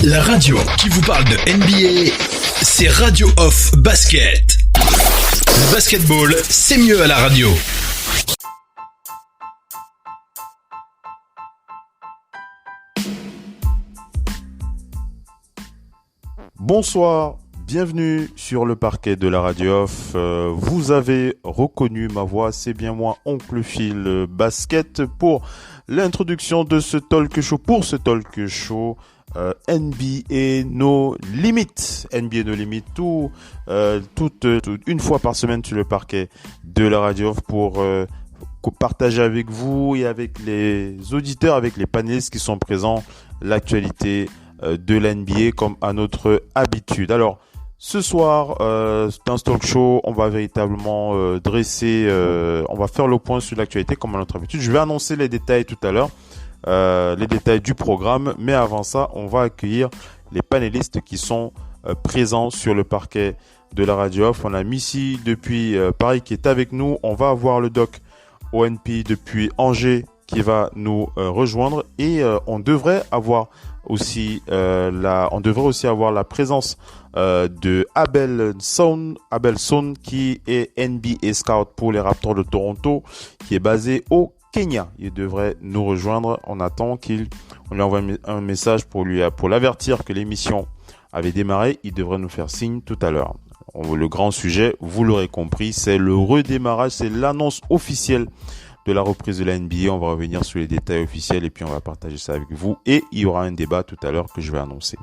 La radio qui vous parle de NBA, c'est Radio Off Basket. Le basketball, c'est mieux à la radio. Bonsoir, bienvenue sur le parquet de la radio off. Vous avez reconnu ma voix, c'est bien moi, Oncle Phil Basket, pour l'introduction de ce talk show. Pour ce talk show, NBA No Limit. NBA No Limit, toute une fois par semaine sur le parquet de la radio off pour partager avec vous et avec les auditeurs, avec les panélistes qui sont présents, l'actualité de l'NBA comme à notre habitude. Alors, ce soir, dans ce talk show, on va véritablement on va faire le point sur l'actualité comme à notre habitude. Je vais annoncer les détails tout à l'heure, les détails du programme, mais avant ça, on va accueillir les panélistes qui sont présents sur le parquet de la radio off. On a Missy depuis Paris qui est avec nous. On va avoir le doc ONP depuis Angers qui va nous rejoindre et on devrait aussi avoir la présence de Abel Son qui est NBA Scout pour les Raptors de Toronto, qui est basé au Kenya. Il devrait nous rejoindre. On attend on lui envoie un message pour l'avertir que l'émission avait démarré. Il devrait nous faire signe tout à l'heure. Le grand sujet, vous l'aurez compris, c'est le redémarrage, c'est l'annonce officielle de la reprise de la NBA. On va revenir sur les détails officiels et puis on va partager ça avec vous. Et il y aura un débat tout à l'heure que je vais annoncer.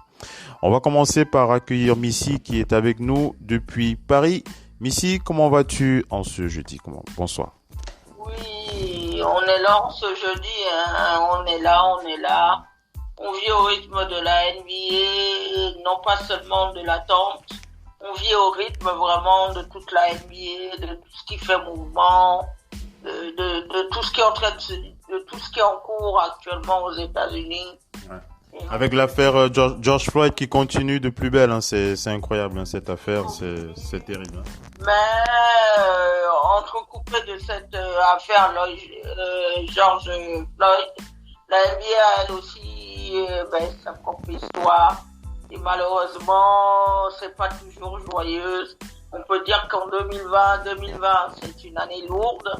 On va commencer par accueillir Missy qui est avec nous depuis Paris. Missy, comment vas-tu en ce jeudi? Bonsoir. Oui, on est là en ce jeudi, hein. On est là. On vit au rythme de la NBA, non pas seulement de l'attente. On vit au rythme vraiment de toute la NBA, de tout ce qui fait mouvement, de tout ce qui est de tout ce qui est en cours actuellement aux États-Unis. Ouais. Avec l'affaire George Floyd qui continue de plus belle, hein. C'est incroyable, hein, cette affaire, c'est terrible. Hein. Mais entrecoupé de cette affaire George Floyd, la NBA elle aussi sa propre histoire. Et malheureusement, c'est pas toujours joyeuse. On peut dire qu'en 2020, c'est une année lourde.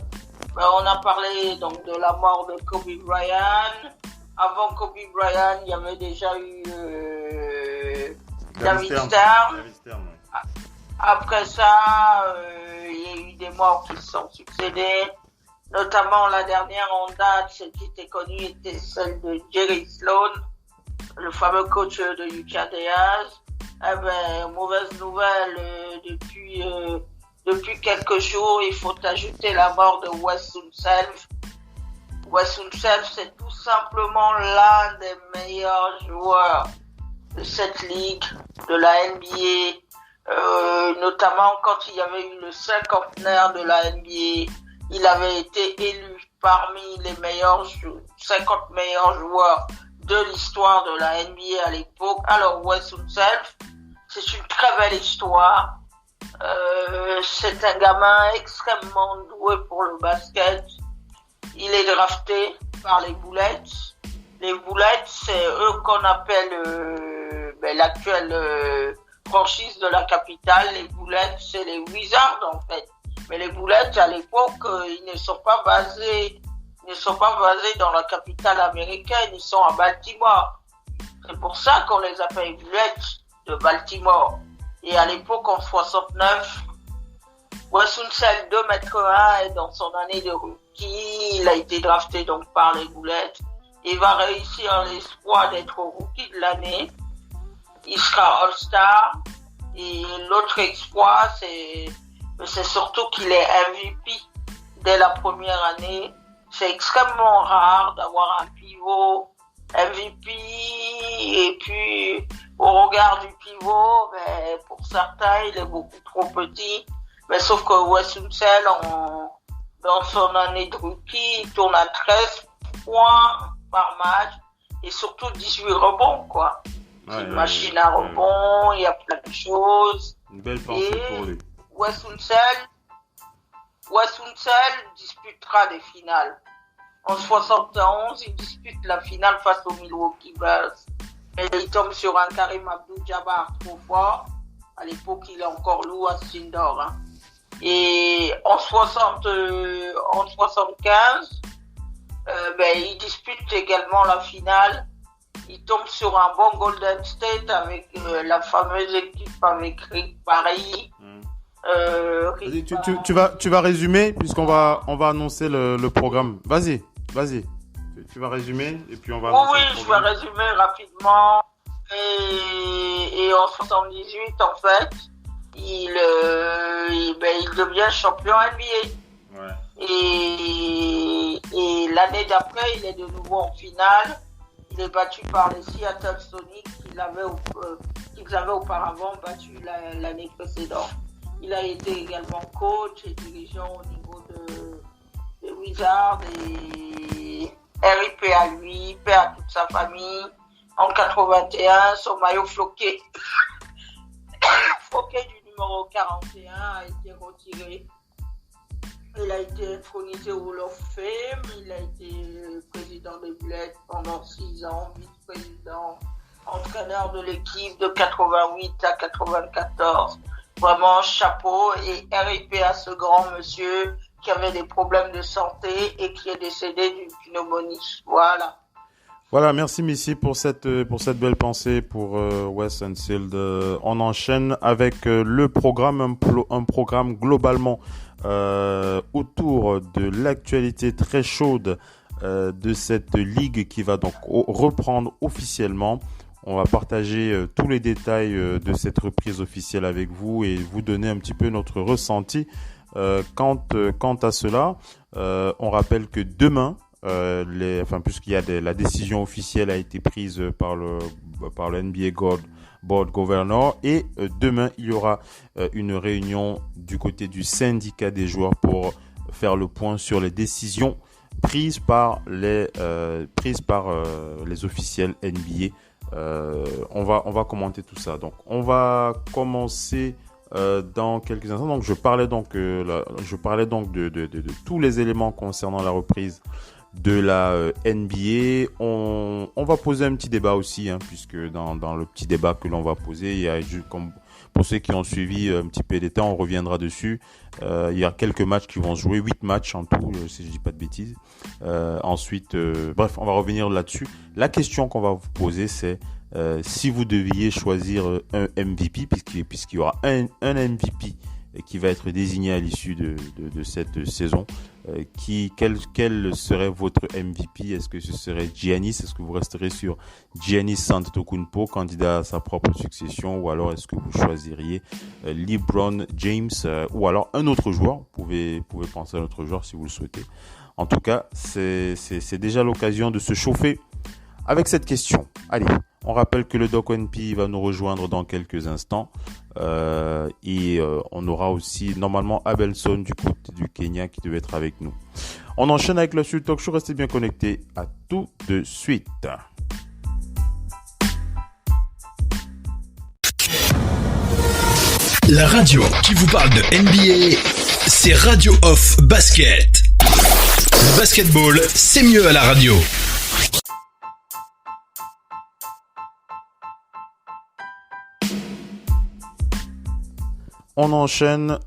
On a parlé donc de la mort de Kobe Bryant. Avant Kobe Bryant, il y avait déjà eu David Stern. Après ça, il y a eu des morts qui se sont succédés. Notamment la dernière en date, celle qui était connue, était celle de Jerry Sloan, le fameux coach de Utah Jazz. Mauvaise nouvelle, depuis quelques jours, il faut ajouter la mort de Wes Unseld. Wes Unseld, c'est tout simplement l'un des meilleurs joueurs de cette ligue, de la NBA, notamment quand il y avait eu le cinquantenaire de la NBA. Il avait été élu parmi les 50 meilleurs joueurs de l'histoire de la NBA à l'époque. Alors Wes Unseld, c'est une très belle histoire. C'est un gamin extrêmement doué pour le basket. Il est drafté par les Bullets. Les Bullets, c'est eux qu'on appelle l'actuelle franchise de la capitale. Les Bullets, c'est les Wizards en fait. Mais les Bullets, à l'époque, ils ne sont pas basés dans la capitale américaine. Ils sont à Baltimore. C'est pour ça qu'on les appelle Bullets de Baltimore. Et à l'époque, en 69, Wes Unseld, 2m1, est dans son année de rookie. Il a été drafté donc par les Bullets. Il va réussir l'espoir d'être rookie de l'année. Il sera All-Star. Et l'autre exploit, c'est surtout qu'il est MVP dès la première année. C'est extrêmement rare d'avoir un pivot MVP et puis au regard du pivot, pour certains, il est beaucoup trop petit. Mais sauf que Wes Unseld, dans son année de rookie, il tourne à 13 points par match et surtout 18 rebonds, quoi. Ouais, c'est une machine à rebonds, il y a plein de choses. Une belle pensée pour lui. Wes Unseld disputera des finales. En 71, il dispute la finale face aux Milwaukee Bucks. Et il tombe sur un Karim Abdul-Jabbar trop fort. À l'époque, il est encore loup à Sindor. Hein. Et en 75, il dispute également la finale. Il tombe sur un bon Golden State avec la fameuse équipe avec Rick Barry. Tu vas résumer puisqu'on va annoncer le programme. Vas-y. Tu vas résumer et puis on va annoncer le je vais programme. résumer rapidement. Et en 78, en fait, il devient champion NBA. Ouais. Et l'année d'après, il est de nouveau en finale. Il est battu par les Seattle Sonics qu'ils avaient auparavant battu l'année précédente. Il a été également coach et dirigeant au niveau de Wizards et RIP à lui, paix à toute sa famille. En 81, son maillot floqué du numéro 41 a été retiré. Il a été intronisé au Hall of Fame. Il a été président des Bleds pendant 6 ans, vice-président, entraîneur de l'équipe de 88 à 94. Vraiment chapeau et RIP à ce grand monsieur qui avait des problèmes de santé et qui est décédé d'une pneumonie. Voilà, merci Missy pour cette belle pensée pour Wes Unseld. On enchaîne avec le programme, un programme globalement autour de l'actualité très chaude de cette ligue qui va donc reprendre officiellement. On va partager tous les détails de cette reprise officielle avec vous et vous donner un petit peu notre ressenti quant à cela. On rappelle que demain, puisqu'il y a la décision officielle a été prise par le NBA Board Governor et demain il y aura une réunion du côté du syndicat des joueurs pour faire le point sur les décisions prises par les officiels NBA. On va commenter tout ça. Donc on va commencer dans quelques instants. Donc je parlais donc de tous les éléments concernant la reprise de la NBA. On va poser un petit débat aussi, puisque dans le petit débat que l'on va poser, il y a comme pour ceux qui ont suivi un petit peu les temps, on reviendra dessus. Il y a quelques matchs qui vont se jouer, 8 matchs en tout, si je dis pas de bêtises. Ensuite, bref, on va revenir là-dessus. La question qu'on va vous poser, c'est si vous deviez choisir un MVP, puisqu'il y aura un MVP qui va être désigné à l'issue de cette saison. Quel serait votre MVP? Est-ce que ce serait Giannis? Est-ce que vous resterez sur Giannis Antetokounmpo, candidat à sa propre succession, ou alors est-ce que vous choisiriez LeBron James ou alors un autre joueur? Vous pouvez penser à un autre joueur si vous le souhaitez. En tout cas, c'est déjà l'occasion de se chauffer avec cette question. Allez, on rappelle que le Doc ONP va nous rejoindre dans quelques instants. Et on aura aussi normalement Abelson du côté du Kenya qui devait être avec nous. On enchaîne avec le Sud Talk Show. Restez bien connectés. À tout de suite. La radio qui vous parle de NBA, c'est Radio Off Basket. Le basketball, c'est mieux à la radio. On enchaîne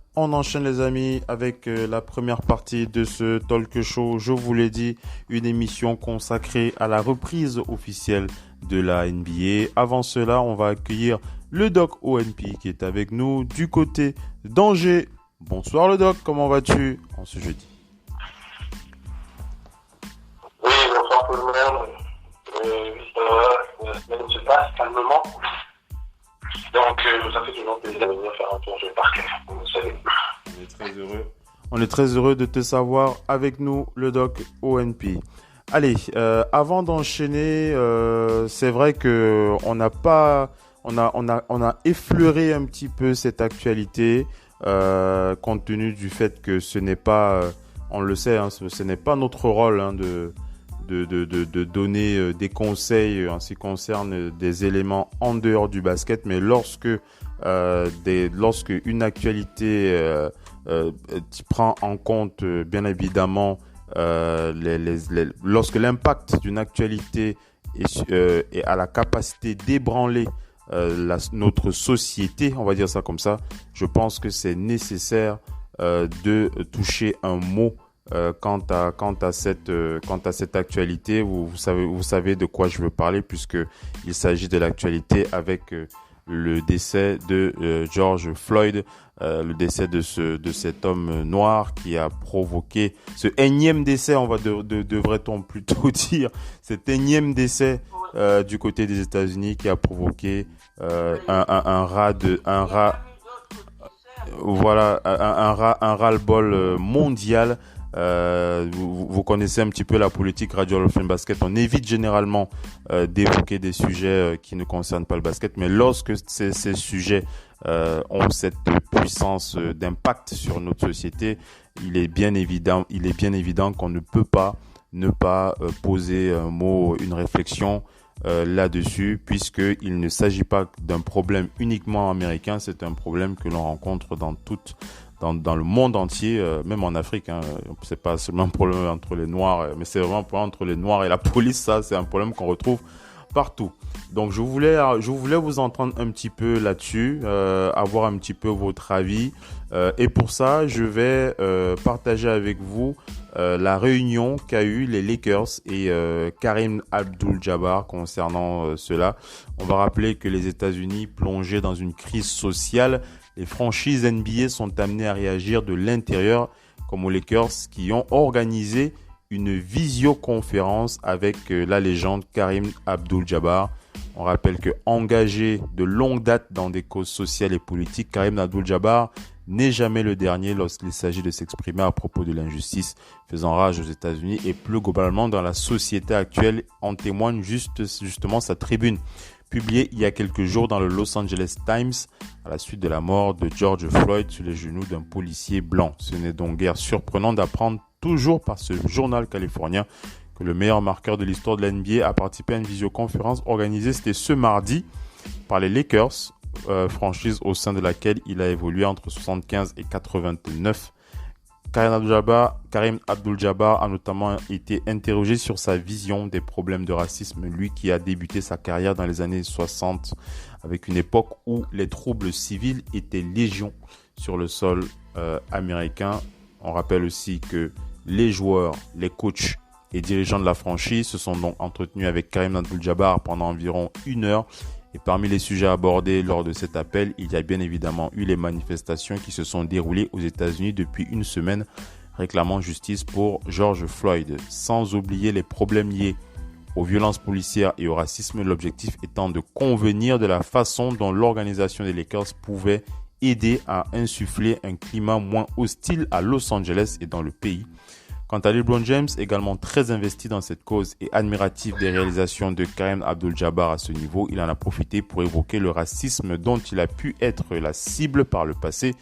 les amis avec la première partie de ce talk show. Je vous l'ai dit, une émission consacrée à la reprise officielle de la NBA. Avant cela, on va accueillir le Doc ONP qui est avec nous du côté d'Angers. Bonsoir le Doc, comment vas-tu en ce jeudi? Oui, bonsoir tout le monde. Ça va, la semaine se passe calmement. Donc, ça fait toujours plaisir de venir faire un tour sur le parquet, vous savez. On est très heureux. On est très heureux de te savoir avec nous, le Doc ONP. Allez, avant d'enchaîner, c'est vrai que on a effleuré un petit peu cette actualité, compte tenu du fait que ce n'est pas, on le sait, ce n'est pas notre rôle de donner des conseils en ce qui concerne des éléments en dehors du basket, mais lorsque une actualité prend en compte bien évidemment lorsque l'impact d'une actualité et a la capacité d'ébranler notre société, on va dire ça comme ça, je pense que c'est nécessaire de toucher un mot quant à cette actualité. Vous savez de quoi je veux parler, puisque il s'agit de l'actualité avec le décès de George Floyd, le décès de cet homme noir qui a provoqué ce énième décès, devrait-on plutôt dire, cet énième décès du côté des États-Unis qui a provoqué un ras-le-bol mondial. Vous connaissez un petit peu la politique Radio Off Basket. On évite généralement d'évoquer des sujets qui ne concernent pas le basket, mais lorsque ces sujets ont cette puissance d'impact sur notre société, il est bien évident qu'on ne peut pas ne pas poser un mot, une réflexion là-dessus, puisqu'il ne s'agit pas d'un problème uniquement américain, c'est un problème que l'on rencontre dans le monde entier, même en Afrique. C'est pas seulement un problème entre les Noirs, mais c'est vraiment un problème entre les Noirs et la police. Ça, c'est un problème qu'on retrouve partout. Donc, je voulais vous entendre un petit peu là-dessus, avoir un petit peu votre avis. Et pour ça, je vais partager avec vous la réunion qu'a eu les Lakers et Kareem Abdul-Jabbar concernant cela. On va rappeler que les États-Unis, plongés dans une crise sociale, les franchises NBA sont amenées à réagir de l'intérieur, comme aux Lakers qui ont organisé une visioconférence avec la légende Kareem Abdul-Jabbar. On rappelle que engagé de longue date dans des causes sociales et politiques, Kareem Abdul-Jabbar n'est jamais le dernier lorsqu'il s'agit de s'exprimer à propos de l'injustice faisant rage aux États-Unis et plus globalement dans la société actuelle. En témoigne justement sa tribune publiée il y a quelques jours dans le Los Angeles Times à la suite de la mort de George Floyd sur les genoux d'un policier blanc. Ce n'est donc guère surprenant d'apprendre toujours par ce journal californien que le meilleur marqueur de l'histoire de la NBA a participé à une visioconférence organisée ce mardi par les Lakers, franchise au sein de laquelle il a évolué entre 75 et 89. Kareem Abdul-Jabbar a notamment été interrogé sur sa vision des problèmes de racisme, lui qui a débuté sa carrière dans les années 60 avec une époque où les troubles civils étaient légion sur le sol américain. On rappelle aussi que les joueurs, les coachs et dirigeants de la franchise se sont donc entretenus avec Kareem Abdul-Jabbar pendant environ 1 heure. Et parmi les sujets abordés lors de cet appel, il y a bien évidemment eu les manifestations qui se sont déroulées aux États-Unis depuis une semaine, réclamant justice pour George Floyd. Sans oublier les problèmes liés aux violences policières et au racisme, l'objectif étant de convenir de la façon dont l'organisation des Lakers pouvait aider à insuffler un climat moins hostile à Los Angeles et dans le pays. Quant à LeBron James, également très investi dans cette cause et admiratif des réalisations de Kareem Abdul-Jabbar à ce niveau, il en a profité pour évoquer le racisme dont il a pu être la cible par le passé.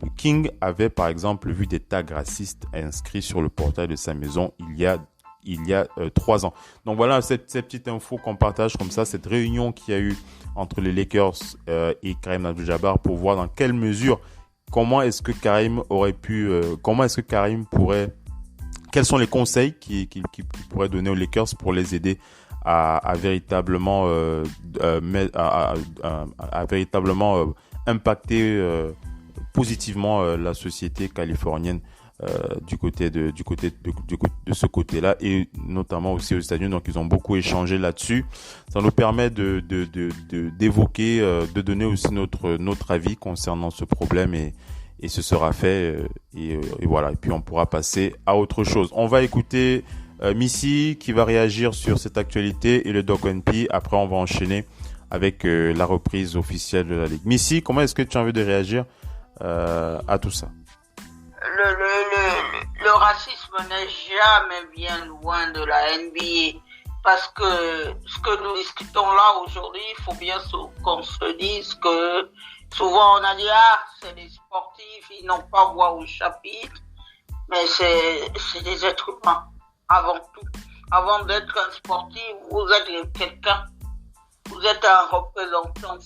Le King avait par exemple vu des tags racistes inscrits sur le portail de sa maison il y a 3 ans. Donc voilà cette petite info qu'on partage comme ça, cette réunion qu'il y a eu entre les Lakers et Kareem Abdul-Jabbar pour voir dans quelle mesure, comment est-ce que Kareem pourrait... Quels sont les conseils qu'il pourrait donner aux Lakers pour les aider à véritablement impacter positivement la société californienne du côté de ce côté-là et notamment aussi aux États-Unis. Donc ils ont beaucoup échangé là-dessus. Ça nous permet d'évoquer, de donner aussi notre avis concernant ce problème et ce sera fait et voilà. Et puis on pourra passer à autre chose. On va écouter Missy qui va réagir sur cette actualité et le Doc NP. Après on va enchaîner avec la reprise officielle de la Ligue. Missy, comment est-ce que tu as envie de réagir à tout ça? Le racisme n'est jamais bien loin de la NBA parce que ce que nous discutons là aujourd'hui, il faut bien qu'on se dise que souvent on a dit c'est les sportifs, ils n'ont pas voix au chapitre, mais c'est des êtres humains avant tout. Avant d'être un sportif, vous êtes quelqu'un, vous êtes un représentant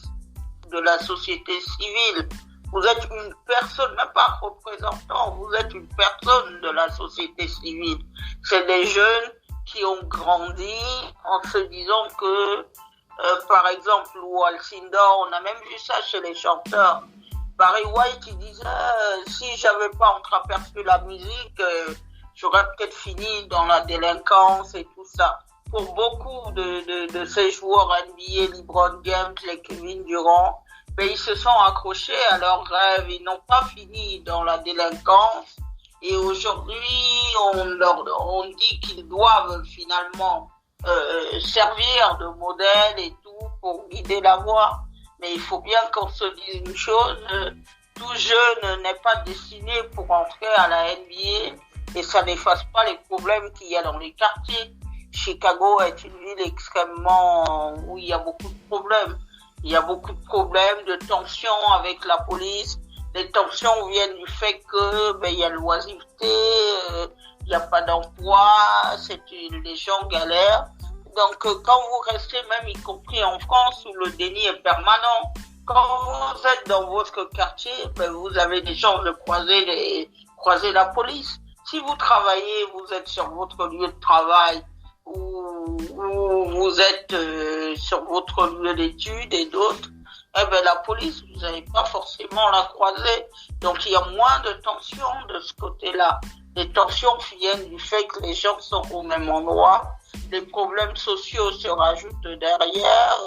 de la société civile, vous êtes une personne, même pas représentant, vous êtes une personne de la société civile. C'est des jeunes qui ont grandi en se disant que, par exemple, Lou Alcindor, on a même vu ça chez les chanteurs. Barry White, il disait, si j'avais pas entreaperçu la musique, j'aurais peut-être fini dans la délinquance et tout ça. Pour beaucoup de ces joueurs NBA, LeBron James, les Kevin Durant, ils se sont accrochés à leurs rêves. Ils n'ont pas fini dans la délinquance. Et aujourd'hui, on dit qu'ils doivent finalement servir de modèle et tout pour guider la voie. Mais il faut bien qu'on se dise une chose, tout jeune n'est pas destiné pour entrer à la NBA et ça n'efface pas les problèmes qu'il y a dans les quartiers. Chicago est une ville extrêmement où il y a beaucoup de problèmes. Il y a beaucoup de problèmes, de tensions avec la police. Les tensions viennent du fait que il y a l'oisiveté, il n'y a pas d'emploi, les gens galèrent. Donc quand vous restez même y compris en France où le déni est permanent, quand vous êtes dans votre quartier, vous avez des chances de croiser la police. Si vous travaillez, vous êtes sur votre lieu de travail ou vous êtes sur votre lieu d'études et d'autres, la police, vous n'allez pas forcément la croiser. Donc il y a moins de tensions de ce côté-là. Les tensions viennent du fait que les gens sont au même endroit. Les problèmes sociaux se rajoutent derrière.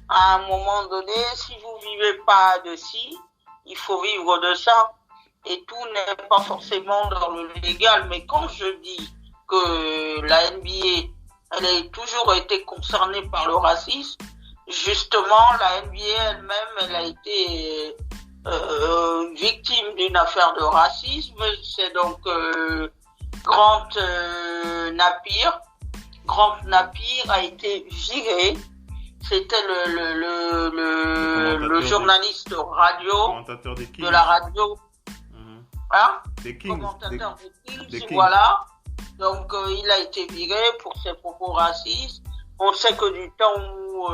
À un moment donné, si vous vivez pas de ci, il faut vivre de ça. Et tout n'est pas forcément dans le légal. Mais quand je dis que la NBA, elle a toujours été concernée par le racisme, justement, la NBA elle-même, elle a été victime d'une affaire de racisme. C'est donc Grant Napier a été viré. C'était le journaliste radio de la radio. Des Kings. Commentateur des Kings, voilà. Donc il a été viré pour ses propos racistes. On sait que du temps où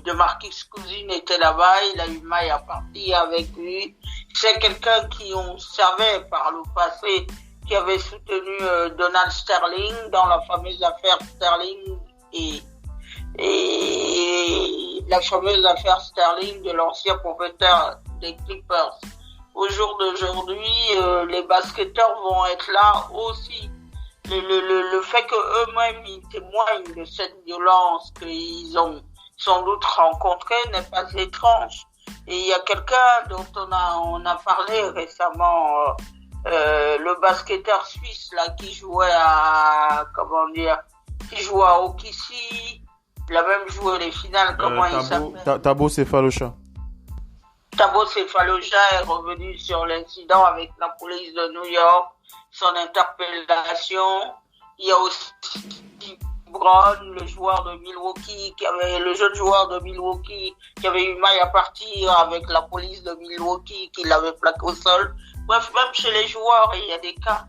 DeMarcus Cousins était là-bas, il a eu maille à partir avec lui. C'est quelqu'un qui on savait par le passé qui avait soutenu Donald Sterling dans la fameuse affaire Sterling et la fameuse affaire Sterling de l'ancien propriétaire des Clippers. Au jour d'aujourd'hui, les basketteurs vont être là aussi. Le fait qu'eux-mêmes ils témoignent de cette violence qu'ils ont sans doute rencontrée n'est pas étrange. Et il y a quelqu'un dont on a parlé récemment, le basketteur suisse là qui jouait à OKC, il a même joué les finales. Comment il s'appelle? Thabo Sefolosha. Thabo Sefolosha est revenu sur l'incident avec la police de New York, son interpellation. Il y a aussi Brown, le jeune joueur de Milwaukee qui avait eu maille à partir avec la police de Milwaukee qui l'avait plaqué au sol. Bref, même chez les joueurs, il y a des cas.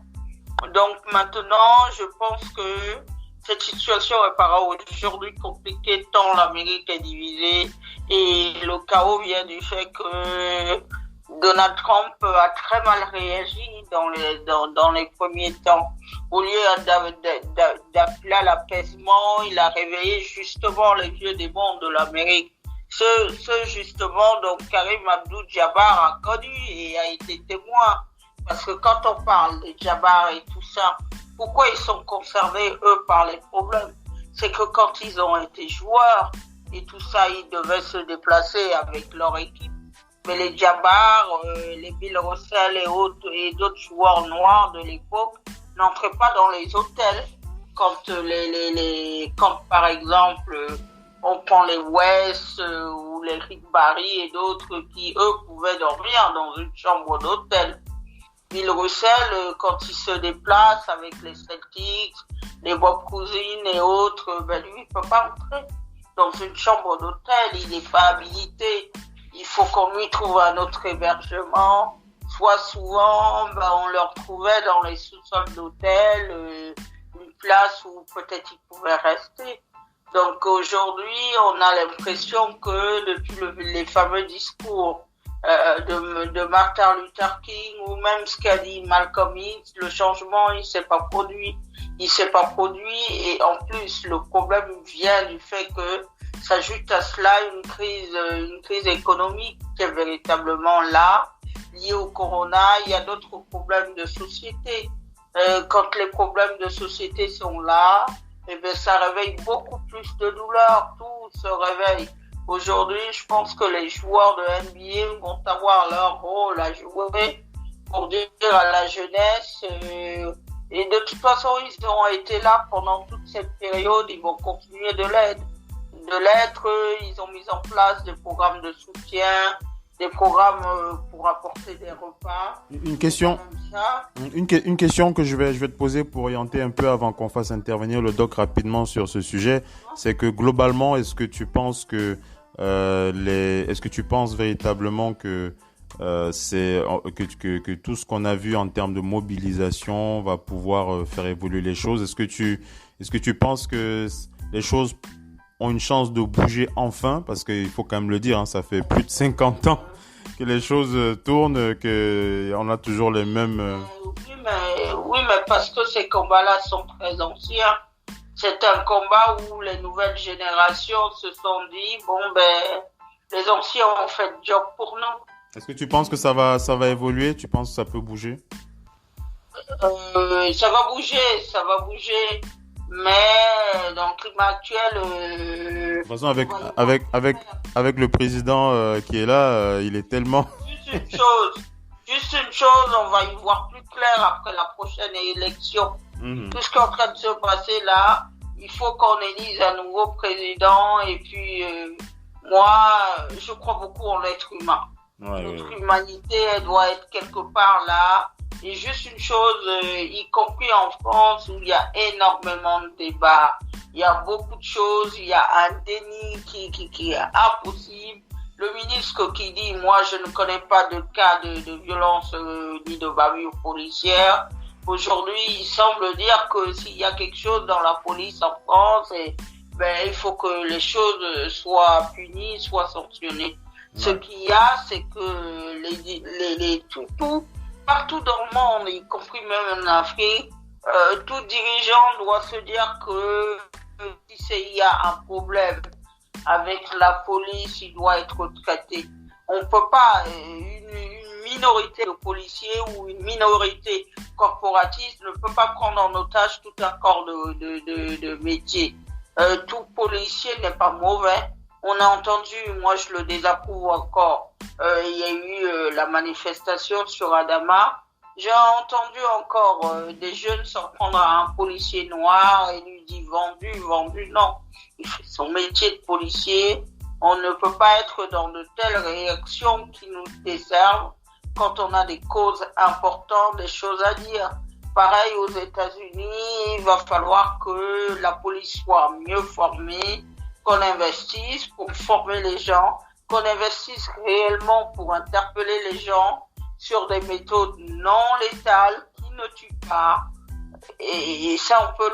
Donc maintenant, je pense que cette situation est aujourd'hui compliquée tant l'Amérique est divisée et le chaos vient du fait que Donald Trump a très mal réagi dans les premiers temps. Au lieu d'appeler à l'apaisement, il a réveillé justement les vieux démons de l'Amérique. Ce justement, donc Karim Abdul-Jabbar a connu et a été témoin. Parce que quand on parle de Jabbar et tout ça, pourquoi ils sont concernés, eux, par les problèmes? C'est que quand ils ont été joueurs et tout ça, ils devaient se déplacer avec leur équipe. Mais les Jabbar, les Bill Russell et d'autres joueurs noirs de l'époque n'entraient pas dans les hôtels. Quand quand par exemple, on prend les West ou les Rick Barry et d'autres qui, eux, pouvaient dormir dans une chambre d'hôtel. Bill Russell, quand il se déplace avec les Celtics, les Bob Cousins et autres, lui, il peut pas entrer dans une chambre d'hôtel. Il n'est pas habilité. Il faut qu'on lui trouve un autre hébergement. Soit souvent, on leur trouvait dans les sous-sols d'hôtel une place où peut-être ils pouvaient rester. Donc aujourd'hui, on a l'impression que depuis les fameux discours de Martin Luther King, ou même ce qu'a dit Malcolm X, le changement, il s'est pas produit. Et en plus, le problème vient du fait que s'ajoute à cela une crise économique qui est véritablement là, liée au corona. Il y a d'autres problèmes de société. Quand les problèmes de société sont là, eh bien, ça réveille beaucoup plus de douleur. Tout se réveille. Aujourd'hui, je pense que les joueurs de NBA vont avoir leur rôle à jouer pour dire à la jeunesse, et de toute façon, ils ont été là pendant toute cette période, ils vont continuer de l'être. Ils ont mis en place des programmes de soutien, des programmes pour apporter des repas. Une question que je vais te poser pour orienter un peu avant qu'on fasse intervenir le doc rapidement sur ce sujet, c'est que globalement, est-ce que tu penses véritablement que que tout ce qu'on a vu en termes de mobilisation va pouvoir faire évoluer les choses? Est-ce que tu penses que les choses ont une chance de bouger enfin? Parce qu'il faut quand même le dire, hein, ça fait plus de 50 ans que les choses tournent, que on a toujours les mêmes. Oui, mais parce que ces combats-là sont très anciens. C'est un combat où les nouvelles générations se sont dit, les anciens ont fait le job pour nous. Est-ce que tu penses que ça va évoluer? Tu penses que ça peut bouger? Ça va bouger. Mais dans le climat actuel, de toute façon, avec le président qui est là, il est tellement. Juste une chose, on va y voir plus clair après la prochaine élection. Tout ce qui est en train de se passer là, il faut qu'on élise un nouveau président. Et puis, moi, je crois beaucoup en l'être humain. Notre humanité, elle doit être quelque part là. Et juste une chose, y compris en France, où il y a énormément de débats, il y a beaucoup de choses, il y a un déni qui est impossible. Le ministre qui dit, moi je ne connais pas de cas de violence ni de bavure policière. Aujourd'hui, il semble dire que s'il y a quelque chose dans la police en France, il faut que les choses soient punies, soient sanctionnées. Ce qu'il y a, c'est que partout dans le monde, y compris même en Afrique, tout dirigeant doit se dire que s'il y a un problème avec la police, il doit être traité. On ne peut pas, une minorité de policiers ou une minorité corporatiste ne peut pas prendre en otage tout un corps de métier. Tout policier n'est pas mauvais. On a entendu, moi je le désapprouve encore, il y a eu la manifestation sur Adama. J'ai entendu encore des jeunes s'en prendre à un policier noir et lui dit vendu, non. Il fait son métier de policier. On ne peut pas être dans de telles réactions qui nous desservent quand on a des causes importantes, des choses à dire. Pareil aux États-Unis, il va falloir que la police soit mieux formée, qu'on investisse pour former les gens, qu'on investisse réellement pour interpeller les gens sur des méthodes non létales qui ne tuent pas. Et ça, on peut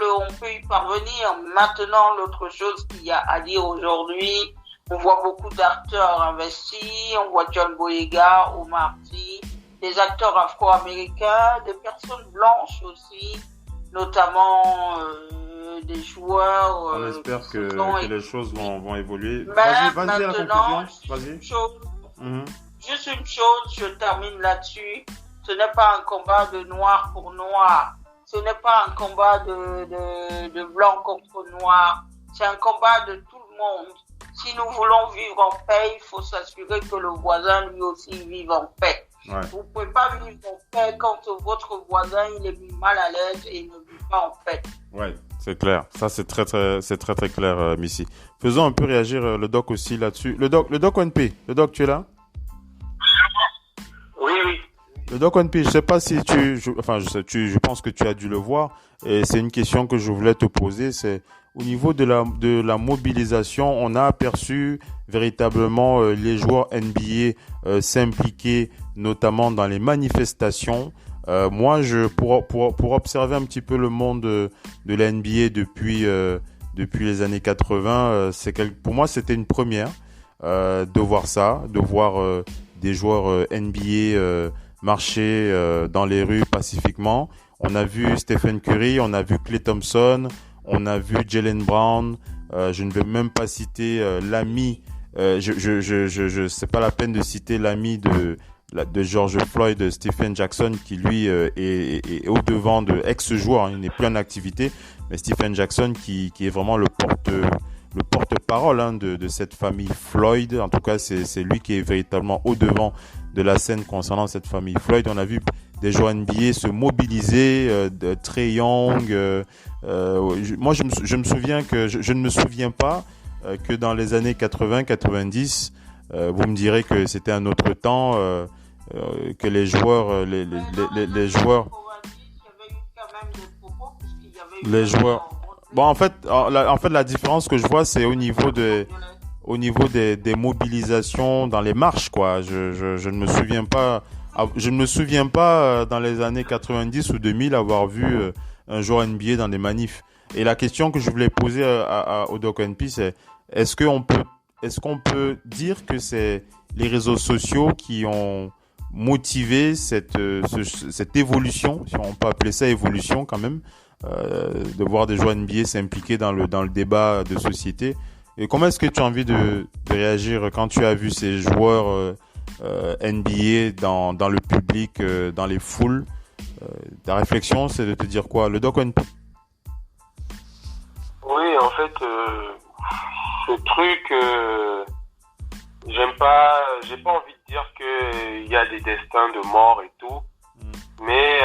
y parvenir. Maintenant, l'autre chose qu'il y a à dire aujourd'hui, on voit beaucoup d'acteurs investis, on voit John Boyega, Omar Sy, des acteurs afro-américains, des personnes blanches aussi, notamment des joueurs. On espère que les choses vont évoluer. Vas-y, la conclusion. Vas-y. Juste une chose, je termine là-dessus. Ce n'est pas un combat de noir pour noir. Ce n'est pas un combat de blanc contre noir. C'est un combat de tout le monde. Si nous voulons vivre en paix, il faut s'assurer que le voisin lui aussi vive en paix. Ouais. Vous ne pouvez pas vivre en paix quand votre voisin il est mal à l'aise et il ne vit pas en paix. Ouais, c'est clair. Ça c'est très clair, Missy. Faisons un peu réagir le doc aussi là-dessus. Le doc ONP. Le doc, tu es là? Oui. Le doc ONP, je sais pas si je pense que tu as dû le voir. Et c'est une question que je voulais te poser. C'est au niveau de la mobilisation, on a aperçu véritablement les joueurs NBA s'impliquer notamment dans les manifestations. Moi, pour observer un petit peu le monde de la NBA depuis les années 80, pour moi c'était une première de voir ça, de voir des joueurs NBA marcher dans les rues pacifiquement. On a vu Stephen Curry, on a vu Klay Thompson, on a vu Jaylen Brown. Je ne vais même pas citer l'ami. C'est pas la peine de citer l'ami de George Floyd, Stephen Jackson, qui lui est au devant de ex-joueur. Il n'est plus en activité, mais Stephen Jackson qui est vraiment le porte-parole de cette famille Floyd. En tout cas, c'est lui qui est véritablement au devant de la scène concernant cette famille Floyd. On a vu des joueurs NBA se mobiliser, Trae Young. Moi, je me souviens que je ne me souviens pas que dans les années 80-90, vous me direz que c'était un autre temps, que les joueurs, les joueurs, les joueurs. Bon, en fait, la différence que je vois, c'est au niveau des mobilisations dans les marches, quoi. Je ne me souviens pas. Je ne me souviens pas dans les années 90 ou 2000 avoir vu un joueur NBA dans des manifs. Et la question que je voulais poser au Doc NP, c'est est-ce qu'on peut dire que c'est les réseaux sociaux qui ont motivé cette évolution, si on peut appeler ça évolution quand même, de voir des joueurs NBA s'impliquer dans le débat de société. Et comment est-ce que tu as envie de réagir quand tu as vu ces joueurs NBA dans le public, dans les foules? Ta réflexion, c'est de te dire quoi? Le Doc NP? Oui, en fait, ce truc, j'ai pas envie de dire qu'il y a des destins de mort et tout, mais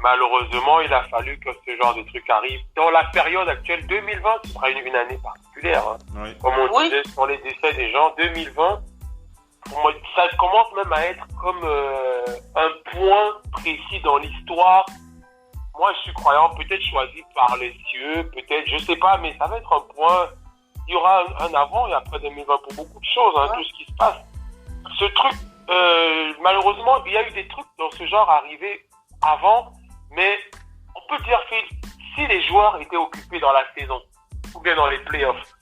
malheureusement, il a fallu que ce genre de truc arrive. Dans la période actuelle, 2020, ce sera une année particulière. Hein. Oui. Comme on disait sur les décès des gens, 2020, ça commence même à être comme un point précis dans l'histoire. Moi, je suis croyant, peut-être choisi par les cieux, peut-être, je sais pas, mais ça va être un point. Il y aura un avant et après 2020 pour beaucoup de choses, hein, tout ce qui se passe. Ce truc, malheureusement, il y a eu des trucs dans ce genre arrivés avant, mais on peut dire que si les joueurs étaient occupés dans la saison ou bien dans les playoffs,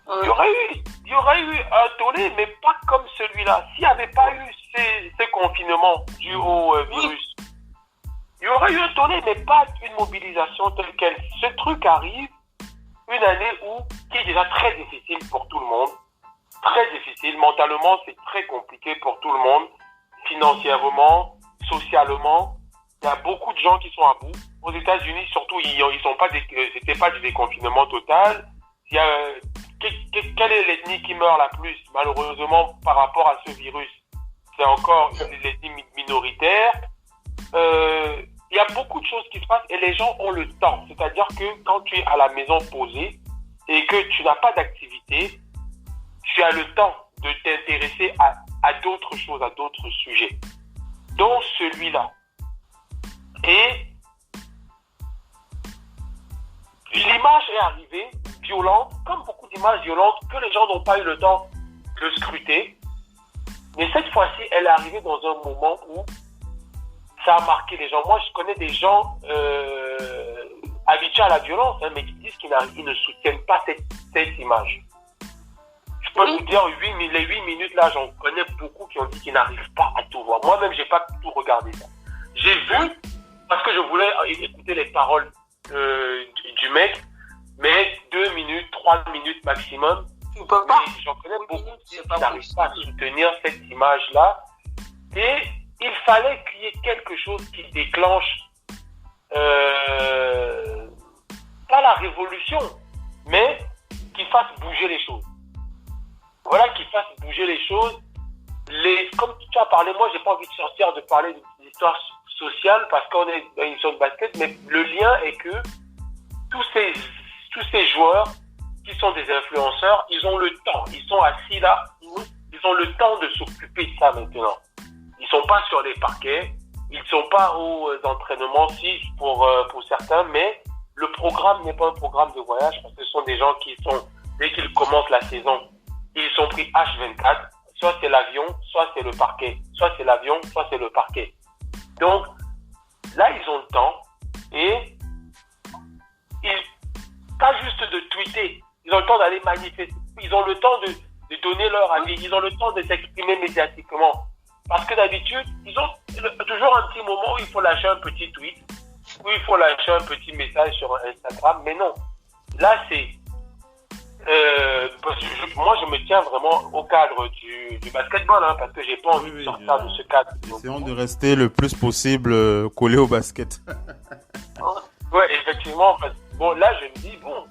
il y aurait eu un tollé, mais pas comme celui-là. S'il n'y avait pas eu ces confinements dus au virus, il y aurait eu un tollé, mais pas une mobilisation telle quelle. Ce truc arrive une année qui est déjà très difficile pour tout le monde. Très difficile. Mentalement, c'est très compliqué pour tout le monde. Financièrement, socialement. Il y a beaucoup de gens qui sont à bout. Aux États-Unis, surtout, c'était pas du déconfinement total. Il y a, quelle est l'ethnie qui meurt la plus, malheureusement, par rapport à ce virus? C'est encore l'ethnie minoritaire. Il y a beaucoup de choses qui se passent et les gens ont le temps. C'est-à-dire que quand tu es à la maison posé et que tu n'as pas d'activité, tu as le temps de t'intéresser à d'autres choses, à d'autres sujets, dont celui-là. Et l'image est arrivée violente, comme beaucoup d'images violentes que les gens n'ont pas eu le temps de scruter. Mais cette fois-ci, elle est arrivée dans un moment où ça a marqué les gens. Moi, je connais des gens habitués à la violence, hein, mais qui disent qu'ils ne soutiennent pas cette image. Je peux vous dire, les 8 minutes, là, j'en connais beaucoup qui ont dit qu'ils n'arrivent pas à tout voir. Moi-même, j'ai pas tout regardé ça. J'ai vu, parce que je voulais écouter les paroles du mec, mais 2 minutes, 3 minutes maximum. Tu peux pas. J'en connais beaucoup qui n'arrivent pas à soutenir cette image-là. Et il fallait qu'il y ait quelque chose qui déclenche pas la révolution, mais qui fasse bouger les choses. Voilà, qui fasse bouger les choses. Comme tu as parlé, moi j'ai pas envie de sortir de parler d'histoire sociale parce qu'on est dans une émission de basket, mais le lien est que tous ces joueurs qui sont des influenceurs, ils ont le temps, ils sont assis là, ils ont le temps de s'occuper de ça maintenant. Ils sont pas sur les parquets, ils sont pas aux entraînements, si pour certains, mais le programme n'est pas un programme de voyage parce que ce sont des gens qui sont, dès qu'ils commencent la saison, ils sont pris H24, soit c'est l'avion, soit c'est le parquet, soit c'est l'avion, soit c'est le parquet. Donc, là, ils ont le temps et pas juste de tweeter, ils ont le temps d'aller manifester, ils ont le temps de de donner leur avis. Ils ont le temps de s'exprimer médiatiquement. Parce que d'habitude, ils ont toujours un petit moment où il faut lâcher un petit tweet, où il faut lâcher un petit message sur Instagram. Mais non, là, c'est... moi, je me tiens vraiment au cadre du basketball, hein, parce que j'ai pas envie de sortir de ce cadre. Essayons de rester le plus possible collé au basket. Ouais, effectivement. Bon, là, je me dis, bon,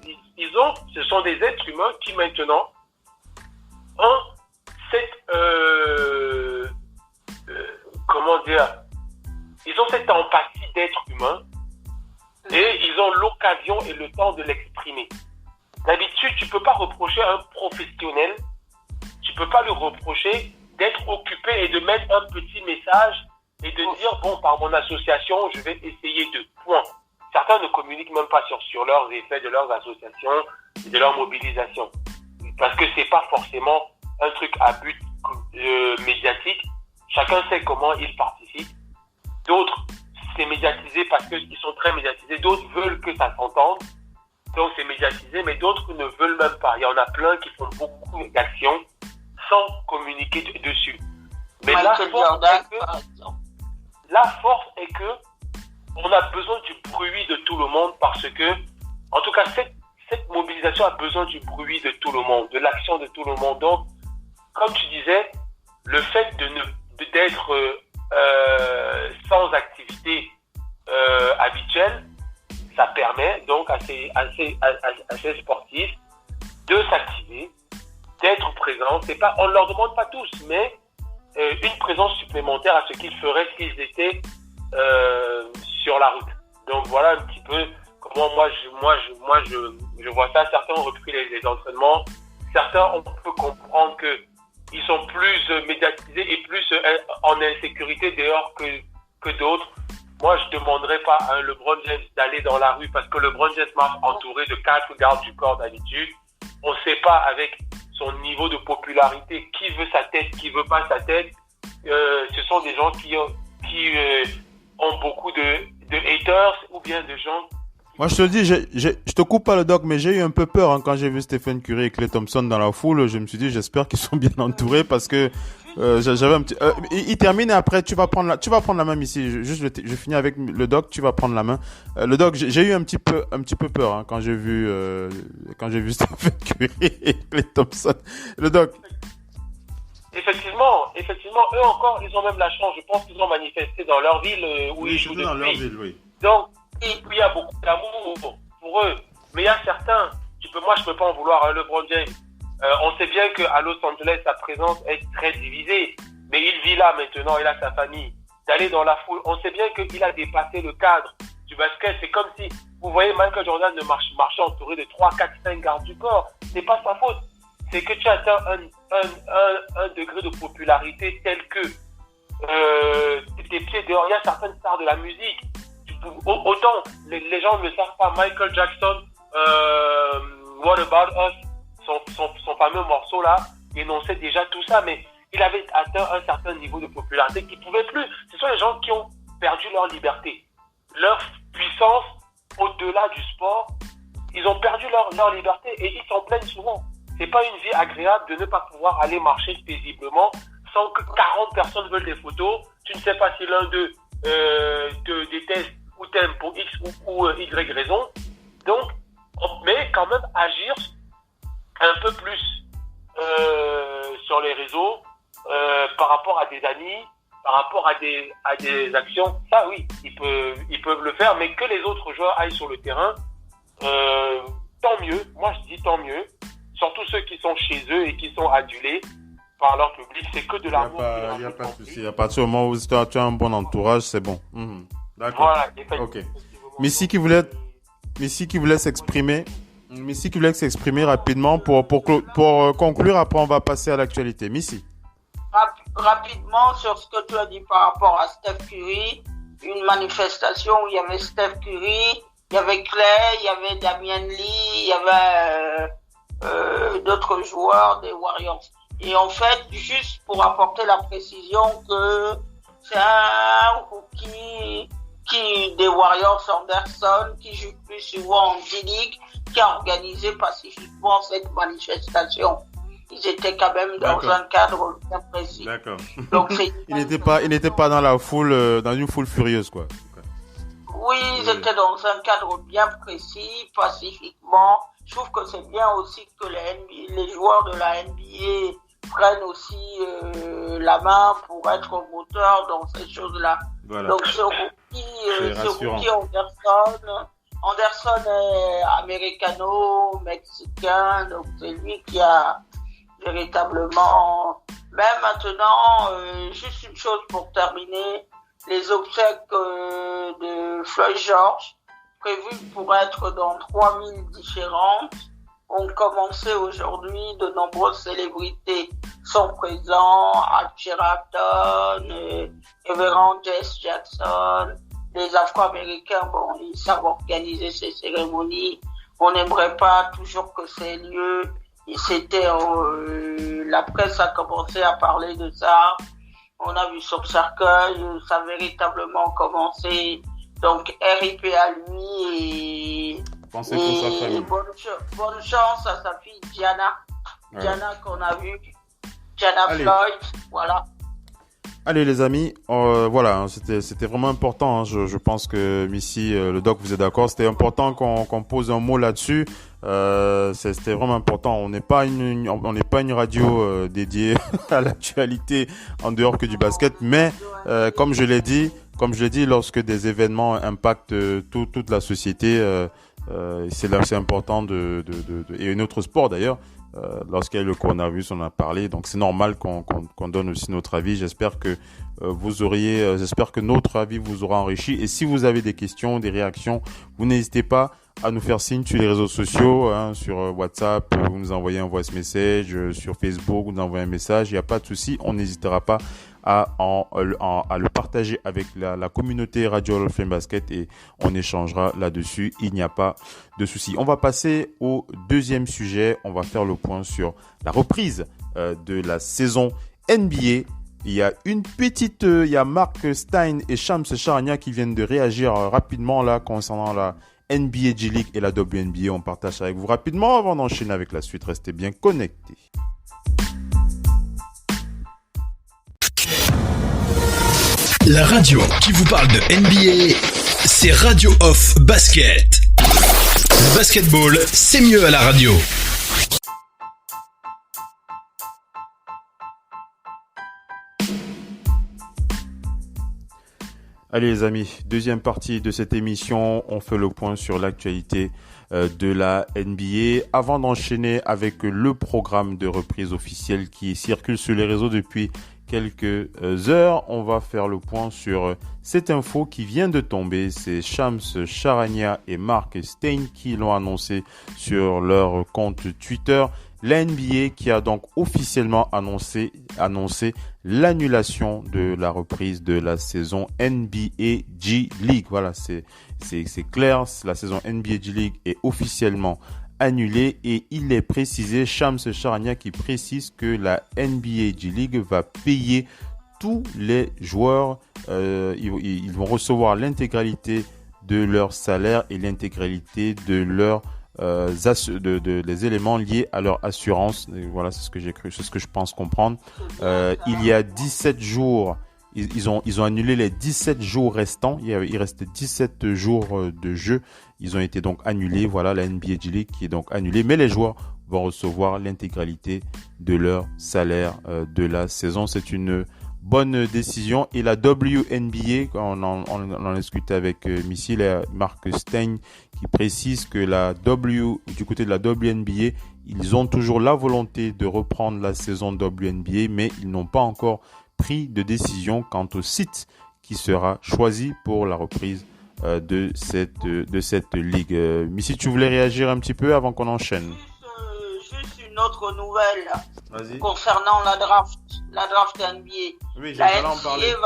ce sont des êtres humains qui maintenant ont ils ont cette empathie d'être humain et ils ont l'occasion et le temps de l'exprimer. D'habitude, tu peux pas reprocher à un professionnel, tu peux pas lui reprocher d'être occupé et de mettre un petit message et de dire, bon, par mon association, je vais essayer de point. Certains ne communiquent même pas sur leurs effets de leurs associations et de leur mobilisation. Parce que c'est pas forcément un truc à but médiatique. Chacun sait comment il participe. D'autres, c'est médiatisé parce qu'ils sont très médiatisés. D'autres veulent que ça s'entende. Donc c'est médiatisé, mais d'autres ne veulent même pas. Il y en a plein qui font beaucoup d'actions sans communiquer dessus. Mais la force est que on a besoin du bruit de tout le monde parce que, en tout cas, cette mobilisation a besoin du bruit de tout le monde, de l'action de tout le monde. Donc, comme tu disais, le fait d'être sans activité habituelle, ça permet donc à ces sportifs de s'activer, d'être présents. On ne leur demande pas tous, mais une présence supplémentaire à ce qu'ils feraient s'ils étaient sur la route. Donc voilà un petit peu comment moi je vois ça. Certains ont repris les entraînements, certains on peut comprendre que ils sont plus médiatisés et plus en insécurité dehors que d'autres. Moi, je demanderais pas à un LeBron James d'aller dans la rue parce que LeBron James marche entouré de 4 gardes du corps d'habitude. On sait pas avec son niveau de popularité qui veut sa tête, qui veut pas sa tête. Ce sont des gens qui ont beaucoup de haters ou bien de gens. Moi, je te le dis, je te coupe pas le doc, mais j'ai eu un peu peur hein, quand j'ai vu Stephen Curry et Klay Thompson dans la foule. Je me suis dit, j'espère qu'ils sont bien entourés parce que j'avais un petit. Il termine et après tu vas prendre la main ici. Je finis avec le doc, tu vas prendre la main. Le doc, j'ai eu un petit peu peur hein, quand j'ai vu Stephen Curry et Klay Thompson. Le doc. Effectivement, eux encore, ils ont même la chance. Je pense qu'ils ont manifesté dans leur ville où ils jouent depuis. Dans leur ville, oui. Donc, il y a beaucoup d'amour pour eux. Mais il y a certains, moi je peux pas en vouloir à LeBron James. On sait bien qu'à Los Angeles, sa présence est très divisée. Mais il vit là maintenant, il a sa famille. D'aller dans la foule, on sait bien qu'il a dépassé le cadre du basket. C'est comme si, vous voyez, Michael Jordan marchait entouré de 3, 4, 5 gardes du corps. C'est pas sa faute. C'est que tu atteins un degré de popularité tel que tes pieds dehors. Il y a certaines stars de la musique. Autant les gens ne le savent pas, Michael Jackson, What About Us, son fameux morceau là, énonçait déjà tout ça, mais il avait atteint un certain niveau de popularité qu'il ne pouvait plus. Ce sont les gens qui ont perdu leur liberté, leur puissance au-delà du sport. Ils ont perdu leur liberté et ils s'en plaignent souvent. C'est pas une vie agréable de ne pas pouvoir aller marcher paisiblement sans que 40 personnes veulent des photos. Tu ne sais pas si l'un d'eux te déteste ou t'aime pour X ou Y raison. Donc, mais quand même agir un peu plus sur les réseaux par rapport à des amis, par rapport à des actions. Ça, oui, ils peuvent le faire, mais que les autres joueurs aillent sur le terrain, tant mieux. Moi, je dis tant mieux. Surtout ceux qui sont chez eux et qui sont adulés par leur public, c'est que de l'amour. Il n'y a pas de souci. À partir du moment où tu as un bon entourage, c'est bon. D'accord. Voilà, ok. Missy qui voulait s'exprimer. Missy qui voulait s'exprimer rapidement pour conclure. Après, on va passer à l'actualité. Missy. Rapidement sur ce que tu as dit par rapport à Steph Curry, une manifestation où il y avait Steph Curry, il y avait Clay, il y avait Damian Lee, il y avait d'autres joueurs des Warriors. Et en fait, juste pour apporter la précision que c'est un rookie des Warriors, Anderson, qui joue plus souvent en D-League, qui a organisé pacifiquement cette manifestation. Ils ils étaient quand même dans un cadre bien précis. D'accord. Donc, il n'était pas dans la foule, dans une foule furieuse, quoi. Oui, ils étaient dans un cadre bien précis, pacifiquement. Je trouve que c'est bien aussi que les joueurs de la NBA prennent aussi la main pour être moteurs dans ces choses-là. Voilà. Donc ce rookie Anderson est américano-mexicain, donc c'est lui qui a véritablement... Mais maintenant, juste une chose pour terminer, les obsèques de Floyd George, prévues pour être dans 3000 différentes, ont commencé aujourd'hui. De nombreuses célébrités sont présentes, Archie Rapton, Reverend Jess Jackson. Les Afro-Américains, bon, ils savent organiser ces cérémonies. On n'aimerait pas toujours que ces lieux, la presse a commencé à parler de ça. On a vu son cercueil, ça a véritablement commencé. Donc, RIP à lui et bonne chance à sa fille Diana. Ouais. Diana qu'on a vu. Diana Floyd, voilà. Allez les amis, voilà, c'était vraiment important. Hein, je pense que Missy, le doc, vous êtes d'accord. C'était important qu'on pose un mot là-dessus. C'était vraiment important. On n'est pas une radio dédiée à l'actualité en dehors que du basket, mais comme je l'ai dit, lorsque des événements impactent toute la société, c'est important et notre sport d'ailleurs. Lorsqu'il y a eu le coronavirus, on en a parlé, donc c'est normal qu'on donne aussi notre avis. J'espère que j'espère que notre avis vous aura enrichi. Et si vous avez des questions, des réactions, vous n'hésitez pas à nous faire signe sur les réseaux sociaux, hein, sur WhatsApp, vous nous envoyez un voice message, sur Facebook, vous nous envoyez un message. Il n'y a pas de souci, on n'hésitera pas à le partager avec la communauté Radio Hall of Fame Basket et on échangera là-dessus. Il n'y a pas de souci. On va passer au deuxième sujet. On va faire le point sur la reprise de la saison NBA. Il y a il y a Mark Stein et Shams Charania qui viennent de réagir rapidement là concernant la NBA G League et la WNBA. On partage avec vous rapidement avant d'enchaîner avec la suite. Restez bien connectés. La radio qui vous parle de NBA, c'est Radio Off Basket. Le basketball, c'est mieux à la radio. Allez les amis, deuxième partie de cette émission, on fait le point sur l'actualité de la NBA. Avant d'enchaîner avec le programme de reprise officielle qui circule sur les réseaux depuis quelques heures, on va faire le point sur cette info qui vient de tomber. C'est Shams Charania et Mark Stein qui l'ont annoncé sur leur compte Twitter. La NBA qui a donc officiellement annoncé l'annulation de la reprise de la saison NBA G League. Voilà, c'est clair, la saison NBA G League est officiellement annulée et il est précisé, Shams Charania qui précise que la NBA G League va payer tous les joueurs, ils vont recevoir l'intégralité de leur salaire et l'intégralité de leur les éléments liés à leur assurance. Et voilà, c'est ce que j'ai cru, c'est ce que je pense comprendre. Il y a 17 jours, ils ont annulé les 17 jours restants. Il reste 17 jours de jeu. Ils ont été donc annulés. Voilà, la NBA G League qui est donc annulée. Mais les joueurs vont recevoir l'intégralité de leur salaire de la saison. C'est une bonne décision. Et la WNBA, on en discutait avec Missy, Mark Stein, qui précise que du côté de la WNBA, ils ont toujours la volonté de reprendre la saison WNBA, mais ils n'ont pas encore pris de décision quant au site qui sera choisi pour la reprise de cette ligue. Missy, tu voulais réagir un petit peu avant qu'on enchaîne? Juste une autre nouvelle concernant la draft NBA. Oui, la NBA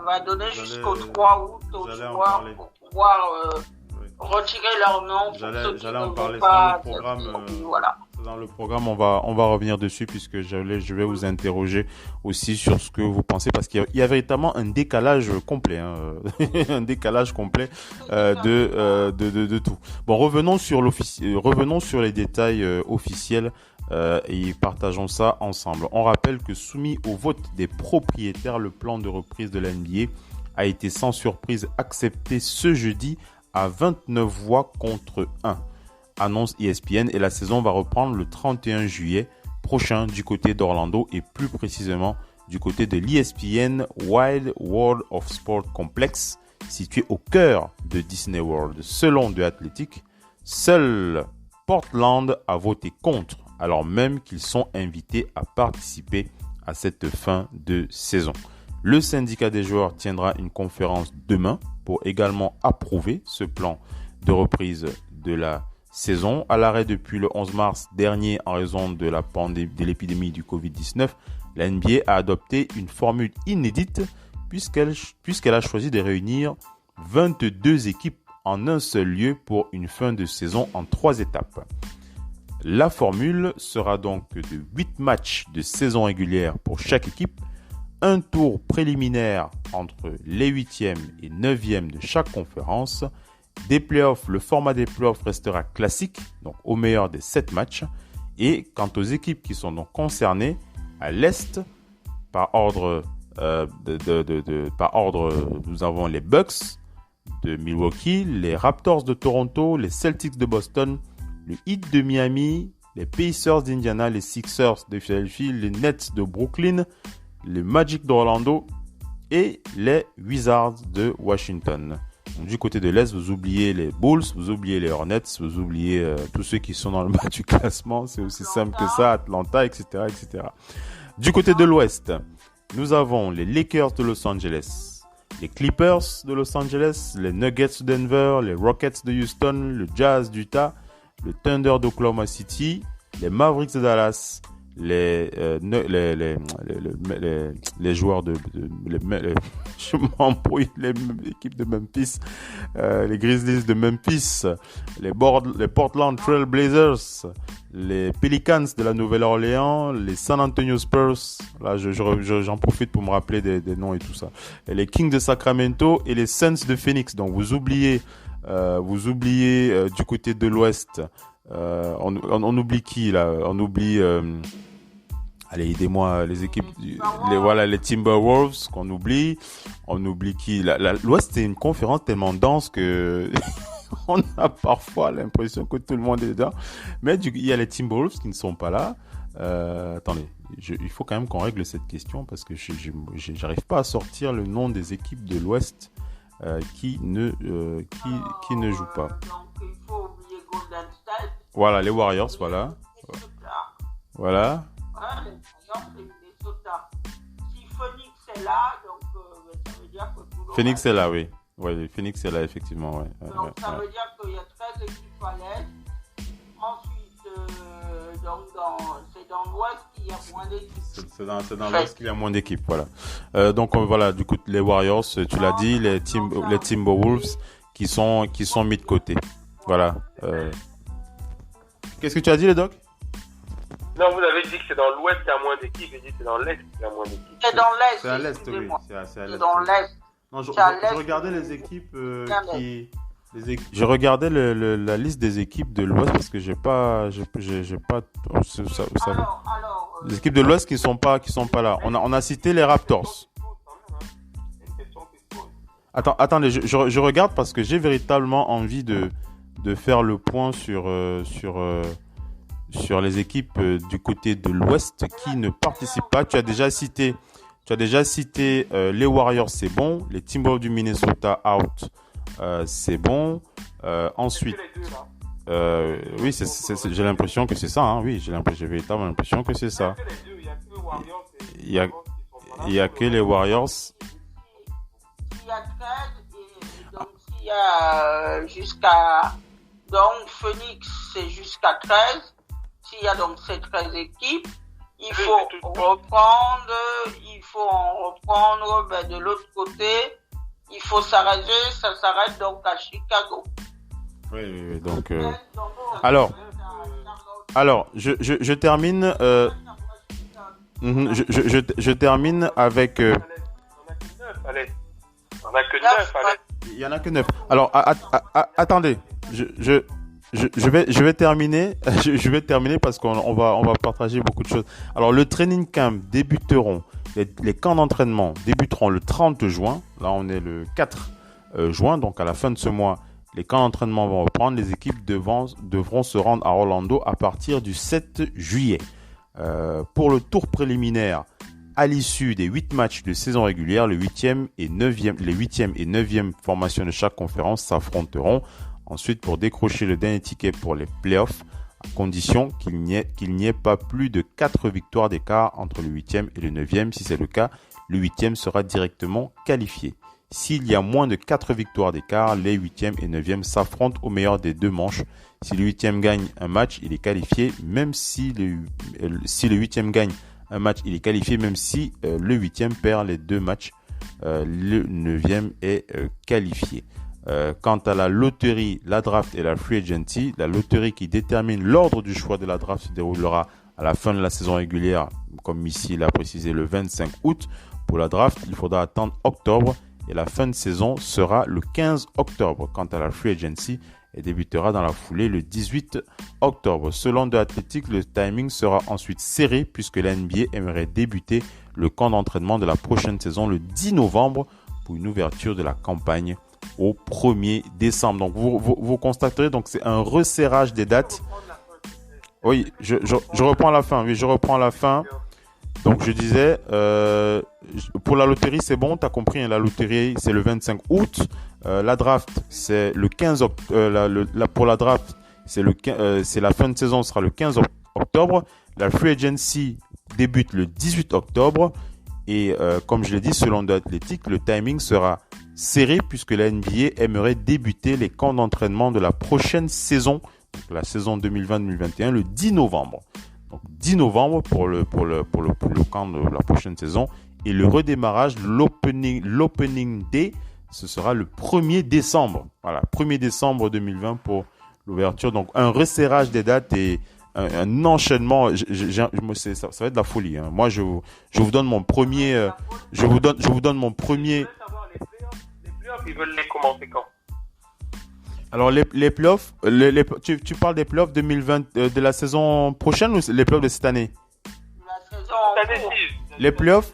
va donner jusqu'au 3 août aux joueurs pour pouvoir retirer leur nom pour ceux qui ne vont pas. Programme, voilà. dans le programme, on va revenir dessus puisque je vais vous interroger aussi sur ce que vous pensez parce qu'il y a véritablement un décalage complet, un décalage complet de tout. Bon, revenons sur les détails officiels et partageons ça ensemble. On rappelle que soumis au vote des propriétaires, le plan de reprise de la NBA a été sans surprise accepté ce jeudi à 29 voix contre 1. Annonce ESPN, et la saison va reprendre le 31 juillet prochain du côté d'Orlando et plus précisément du côté de l'ESPN Wide World of Sport Complex situé au cœur de Disney World. Selon The Athletic, seul Portland a voté contre alors même qu'ils sont invités à participer à cette fin de saison. Le syndicat des joueurs tiendra une conférence demain pour également approuver ce plan de reprise de la saison. À l'arrêt depuis le 11 mars dernier en raison de l'épidémie du Covid-19, la NBA a adopté une formule inédite puisqu'elle a choisi de réunir 22 équipes en un seul lieu pour une fin de saison en 3 étapes. La formule sera donc de 8 matchs de saison régulière pour chaque équipe, un tour préliminaire entre les 8e et 9e de chaque conférence. Des playoffs, le format des playoffs restera classique, donc au meilleur des 7 matchs. Et quant aux équipes qui sont donc concernées, à l'Est, par ordre, nous avons les Bucks de Milwaukee, les Raptors de Toronto, les Celtics de Boston, le Heat de Miami, les Pacers d'Indiana, les Sixers de Philadelphie, les Nets de Brooklyn, les Magic d'Orlando et les Wizards de Washington. Donc, du côté de l'Est, vous oubliez les Bulls, vous oubliez les Hornets, vous oubliez tous ceux qui sont dans le bas du classement. C'est aussi simple que ça, Atlanta, etc., etc. Du côté de l'Ouest, nous avons les Lakers de Los Angeles, les Clippers de Los Angeles, les Nuggets de Denver, les Rockets de Houston, le Jazz d'Utah, le Thunder d'Oklahoma City, les Mavericks de Dallas, les joueurs je m'embrouille, les équipes de Memphis, les Grizzlies de Memphis, les Portland Trail Blazers, les Pelicans de la Nouvelle-Orléans, les San Antonio Spurs, là j'en profite pour me rappeler des noms et tout ça, et les Kings de Sacramento et les Suns de Phoenix. Donc vous oubliez du côté de l'Ouest, on oublie qui là? On oublie allez, aidez-moi, les équipes, les Timberwolves qu'on oublie. On oublie qui? L'Ouest, c'est une conférence tellement dense que on a parfois l'impression que tout le monde est dedans. Mais il y a les Timberwolves qui ne sont pas là. Attendez, il faut quand même qu'on règle cette question parce que j'arrive pas à sortir le nom des équipes de l'Ouest qui ne jouent pas. Donc il faut oublier Golden State. Voilà, les Warriors, voilà. Voilà. Les Warriors, c'est Minnesota. Si Phoenix est là, donc ça veut dire que tout le Phoenix est là, oui. Oui, Phoenix est là, effectivement. Ouais. Donc ça veut dire qu'il y a 13 équipes à l'Est. Ensuite, c'est dans l'Ouest qu'il y a moins d'équipes. C'est dans l'Ouest qu'il y a moins d'équipes, voilà. Donc voilà, du coup, les Warriors, tu l'as dit, les Timberwolves qui sont mis de côté. Voilà. Qu'est-ce que tu as dit, les docs? Non, vous avez dit que c'est dans l'Ouest qu'il y a moins d'équipes. J'ai dit que c'est dans l'Est qu'il y a moins d'équipes. C'est dans l'Est. C'est à l'Est, oui. C'est dans l'Est. Non, je regardais les équipes je regardais la liste des équipes de l'Ouest parce que j'ai pas les équipes de l'Ouest qui sont pas là. On a cité les Raptors. Attendez, je regarde parce que j'ai véritablement envie de faire le point sur les équipes du côté de l'Ouest qui ne participent pas. Tu as déjà cité les Warriors, c'est bon. Les Timberwolves du Minnesota, out, c'est bon. Ensuite, oui, j'ai l'impression que c'est ça. Hein, oui, j'ai véritablement l'impression que c'est ça. Il y a que les Warriors. Il y a 13 et donc s'il y a jusqu'à donc Phoenix, c'est jusqu'à 13. S'il y a donc ces 13 équipes, il faut en reprendre de l'autre côté. Il faut s'arrêter, ça s'arrête donc à Chicago. Oui, donc alors Alors, je termine. Je termine avec. On a que 9, allez. On a que 9, allez. Il y en a que 9. Alors, attendez. Je vais terminer. Je vais terminer parce qu'on va partager beaucoup de choses. Alors, le training camp débuteront. Les camps d'entraînement débuteront le 30 juin. Là, on est le 4 juin. Donc, à la fin de ce mois, les camps d'entraînement vont reprendre. Les équipes devront se rendre à Orlando à partir du 7 juillet. Pour le tour préliminaire, à l'issue des 8 matchs de saison régulière, les 8e et 9e formations de chaque conférence s'affronteront. Ensuite, pour décrocher le dernier ticket pour les playoffs, à condition qu'il n'y ait pas plus de 4 victoires d'écart entre le 8e et le 9e. Si c'est le cas, le 8e sera directement qualifié. S'il y a moins de 4 victoires d'écart, les 8e et 9e s'affrontent au meilleur des 2 manches. Si le 8e gagne un match, il est qualifié, même si le 8e gagne un match, il est qualifié, même si le 8e perd les 2 matchs, le 9e est qualifié. Quant à la loterie, la draft et la free agency, la loterie qui détermine l'ordre du choix de la draft se déroulera à la fin de la saison régulière, comme ici il a précisé le 25 août. Pour la draft, il faudra attendre octobre et la fin de saison sera le 15 octobre. Quant à la free agency, elle débutera dans la foulée le 18 octobre. Selon The Athletic, le timing sera ensuite serré puisque la NBA aimerait débuter le camp d'entraînement de la prochaine saison le 10 novembre pour une ouverture de la campagne au 1er décembre. Donc vous constaterez, donc c'est un resserrage des dates. Oui, je reprends à la fin. Oui, je reprends à la fin. Donc je disais, pour la loterie c'est bon, t'as compris, hein, la loterie c'est le 25 août. La draft c'est le 15 octobre. Pour la draft c'est la fin de saison sera le 15 octobre. La free agency débute le 18 octobre. Et comme je l'ai dit, selon The Athletic, le timing sera serré puisque la NBA aimerait débuter les camps d'entraînement de la prochaine saison, donc la saison 2020-2021, le 10 novembre. Donc 10 novembre pour le camp de la prochaine saison. Et le redémarrage, l'opening day, ce sera le 1er décembre. Voilà, 1er décembre 2020 pour l'ouverture. Donc un resserrage des dates et un enchaînement. Ça va être de la folie. Hein. Moi, je vous donne mon premier. Je vous donne mon premier. Les playoffs, ils veulent les commencer quand? Alors les playoffs, tu parles des playoffs 2020 de la saison prochaine ou les playoffs de cette année? La saison. Les playoffs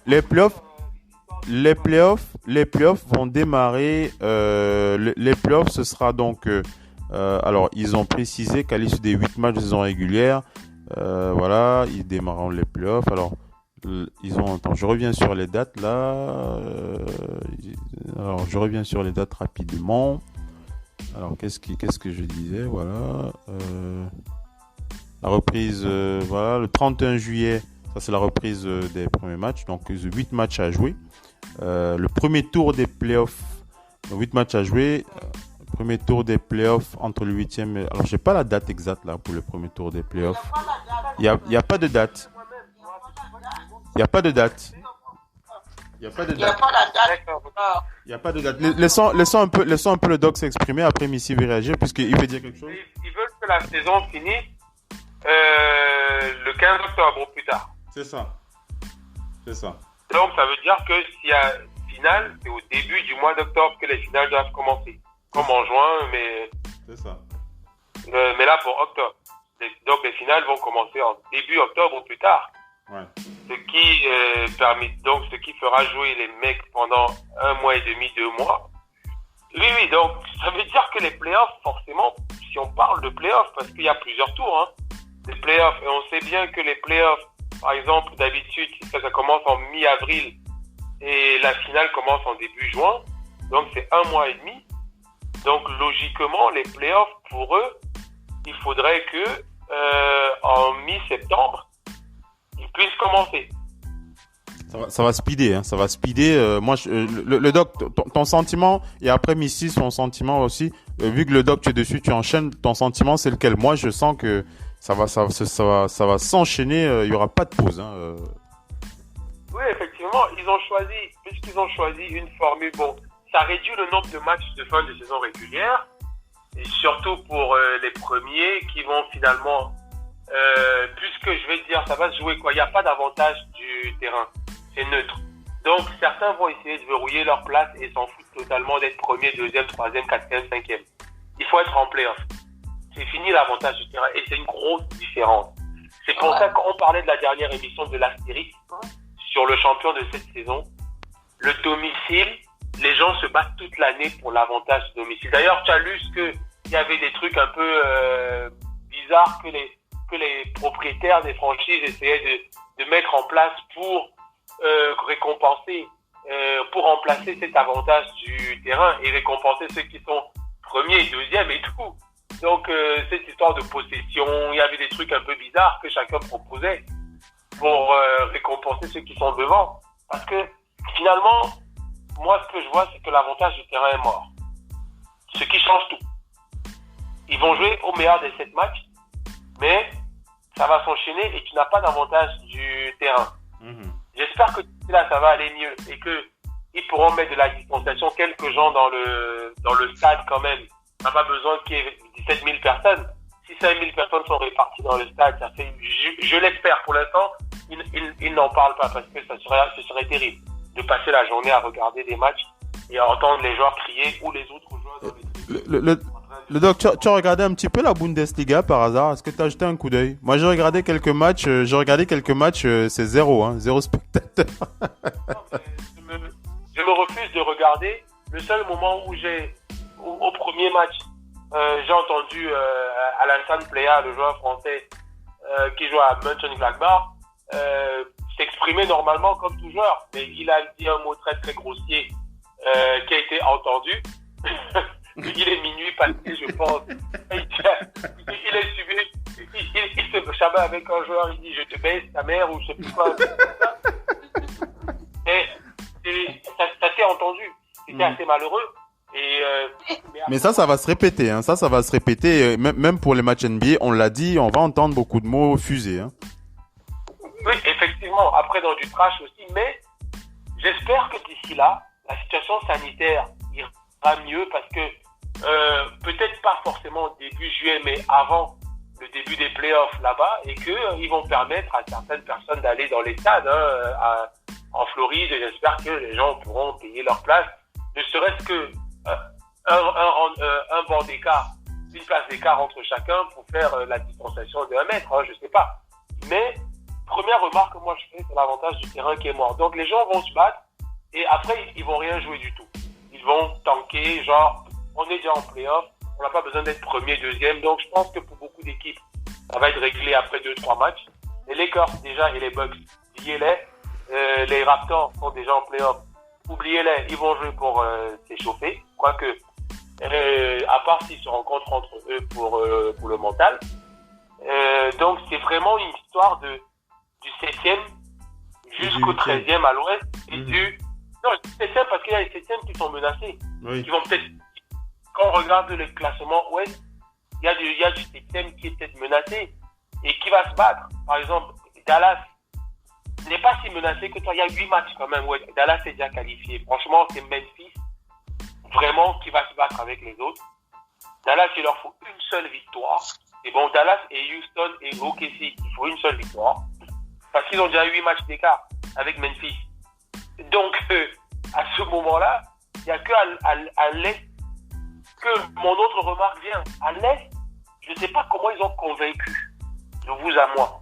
vont démarrer. Les playoffs, ce sera donc. Alors ils ont précisé qu'à l'issue des 8 matchs de saison régulière, voilà, ils démarreront les playoffs. Alors attends, je reviens sur les dates là. Alors je reviens sur les dates rapidement. Alors qu'est-ce que je disais, voilà, la reprise, voilà, le 31 juillet, ça c'est la reprise des premiers matchs, donc 8 matchs à jouer, le premier tour des playoffs, 8 matchs à jouer, premier tour des playoffs entre le 8e, alors j'ai pas la date exacte là pour le premier tour des playoffs, il y a pas de date, il y a pas de date. Il n'y a pas de date. Laissons un peu le doc s'exprimer. Après, Missy va réagir puisqu'il veut dire quelque chose. Ils veulent que la saison finisse le 15 octobre ou plus tard. C'est ça. Donc, ça veut dire que s'il y a finale, c'est au début du mois d'octobre que les finales doivent commencer. Comme en juin, mais... C'est ça. Mais là, pour octobre. Donc, les finales vont commencer en début octobre ou plus tard. Ouais. Ce qui fera jouer les mecs pendant 1 mois et demi, 2 mois. Oui, donc ça veut dire que les playoffs, forcément, si on parle de playoffs, parce qu'il y a plusieurs tours, hein, les playoffs, et on sait bien que les playoffs, par exemple, d'habitude, ça commence en mi-avril et la finale commence en début juin, donc c'est 1 mois et demi. Donc logiquement, les playoffs, pour eux, il faudrait que en mi-septembre, ils puissent commencer. Ça va speeder, hein. Ça va speeder. Moi, le doc, ton sentiment, et après Missy, son sentiment aussi, vu que le doc, tu es dessus, tu enchaînes, ton sentiment, c'est lequel? Moi, je sens que ça va s'enchaîner, il y aura pas de pause, hein. Oui, effectivement, puisqu'ils ont choisi une formule, bon, ça réduit le nombre de matchs de fin de saison régulière, et surtout pour les premiers qui vont finalement puisque je vais te dire, ça va se jouer quoi? Il n'y a pas d'avantage du terrain. C'est neutre. Donc, certains vont essayer de verrouiller leur place et s'en foutent totalement d'être premier, deuxième, troisième, quatrième, cinquième. Il faut être en play-off. C'est fini l'avantage du terrain et c'est une grosse différence. C'est pour ça qu'on parlait de la dernière émission de l'Astérix sur le champion de cette saison. Le domicile, les gens se battent toute l'année pour l'avantage du domicile. D'ailleurs, tu as lu qu'il y avait des trucs un peu bizarres que les propriétaires des franchises essayaient de mettre en place pour récompenser, pour remplacer cet avantage du terrain et récompenser ceux qui sont premiers et deuxièmes et tout. Donc, cette histoire de possession, il y avait des trucs un peu bizarres que chacun proposait pour récompenser ceux qui sont devant. Parce que, finalement, moi, ce que je vois, c'est que l'avantage du terrain est mort. Ce qui change tout. Ils vont jouer au meilleur des 7 matchs, mais ça va s'enchaîner et tu n'as pas d'avantage du terrain. J'espère que là, ça va aller mieux et que ils pourront mettre de la distanciation. Quelques gens dans le stade quand même. On n'a pas besoin qu'il y ait 17 000 personnes. Si 5 000 personnes sont réparties dans le stade, ça fait, je l'espère. Pour l'instant, ils n'en parlent pas parce que ce serait terrible de passer la journée à regarder des matchs et à entendre les joueurs crier ou les autres joueurs dans les Le doc, tu as regardé un petit peu la Bundesliga par hasard? Est-ce que tu as jeté un coup d'œil? Moi, j'ai regardé quelques matchs, c'est zéro spectateur. Je me refuse de regarder. Le seul moment où au premier match, j'ai entendu Alassane Plea, le joueur français qui joue à Mönchengladbach, s'exprimer normalement comme tout joueur. Mais il a dit un mot très très grossier qui a été entendu. Il est minuit passé, je pense. Il est suivi. Il se chabat avec un joueur, il dit je te baisse ta mère ou je sais plus quoi. Et ça s'est entendu. C'était assez malheureux. Mais ça va se répéter. Hein. Ça va se répéter. Même pour les matchs NBA, on l'a dit, on va entendre beaucoup de mots fusés. Hein. Oui, effectivement. Après, dans du trash aussi. Mais j'espère que d'ici là, la situation sanitaire ira mieux parce que peut-être pas forcément début juillet, mais avant le début des playoffs là-bas, et que ils vont permettre à certaines personnes d'aller dans les stades en Floride, et j'espère que les gens pourront payer leur place, ne serait-ce que un banc d'écart, une place d'écart entre chacun pour faire la distanciation de 1 mètre, je sais pas. Mais première remarque que moi je fais, c'est l'avantage du terrain qui est mort. Donc les gens vont se battre et après ils vont rien jouer du tout. Ils vont tanker, genre on est déjà en play-off, on n'a pas besoin d'être premier, deuxième. Donc je pense que pour beaucoup d'équipes, ça va être réglé après 2-3 matchs. Les Lakers déjà et les Bucks, oubliez-les. Les Raptors sont déjà en play-off. Oubliez-les, ils vont jouer pour s'échauffer. Quoique, à part s'ils se rencontrent entre eux pour le mental. Donc c'est vraiment une histoire du 7e jusqu'au 13e à l'ouest. Et non, je dis 7e parce qu'il y a les 7e qui sont menacés. Oui. Qui vont peut-être, quand on regarde le classement ouest, il y a du 7e qui est peut-être menacé et qui va se battre. Par exemple, Dallas n'est pas si menacé que toi. Il y a 8 matchs quand même. Ouais. Dallas est déjà qualifié. Franchement, c'est Memphis vraiment qui va se battre avec les autres. Dallas, il leur faut une seule victoire. Et bon, Dallas et Houston et OKC, il faut une seule victoire. Parce qu'ils ont déjà 8 matchs d'écart avec Memphis. Donc, à ce moment-là, il n'y a qu'à l'Est que mon autre remarque vient. À l'Est, je ne sais pas comment ils ont convaincu, de vous à moi,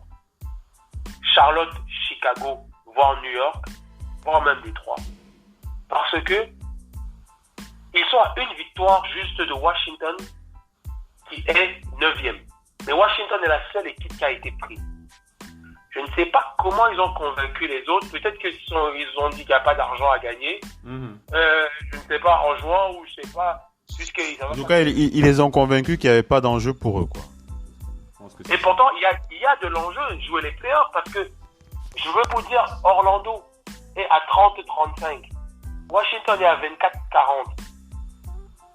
Charlotte, Chicago, voire New York, voire même Détroit. Parce que ils sont à une victoire juste de Washington, qui est 9e. Mais Washington est la seule équipe qui a été prise. Je ne sais pas comment ils ont convaincu les autres. Peut-être qu'ils ont dit qu'il n'y a pas d'argent à gagner. Je ne sais pas, en jouant ou je ne sais pas. En tout cas, ils les ont convaincus qu'il n'y avait pas d'enjeu pour eux, quoi. Et pourtant, il y a de l'enjeu jouer les playoffs parce que je veux vous dire, Orlando est à 30-35. Washington est à 24-40.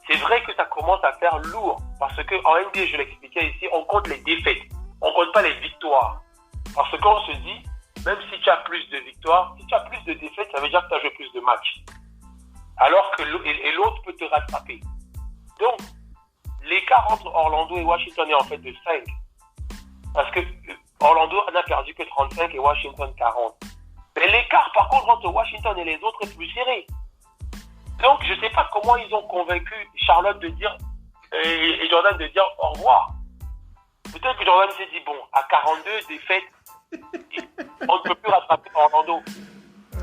C'est vrai que ça commence à faire lourd parce que en NBA, je l'expliquais ici, on compte les défaites. On compte pas les victoires. Parce qu'on se dit, même si tu as plus de victoires, si tu as plus de défaites, ça veut dire que tu as joué plus de matchs. Alors que l'autre peut te rattraper. Donc, l'écart entre Orlando et Washington est en fait de 5. Parce que Orlando n'a perdu que 35 et Washington 40. Mais l'écart, par contre, entre Washington et les autres est plus serré. Donc, je ne sais pas comment ils ont convaincu Charlotte de dire, et Jordan de dire au revoir. Peut-être que Jordan s'est dit, bon, à 42 défaites, on ne peut plus rattraper Orlando.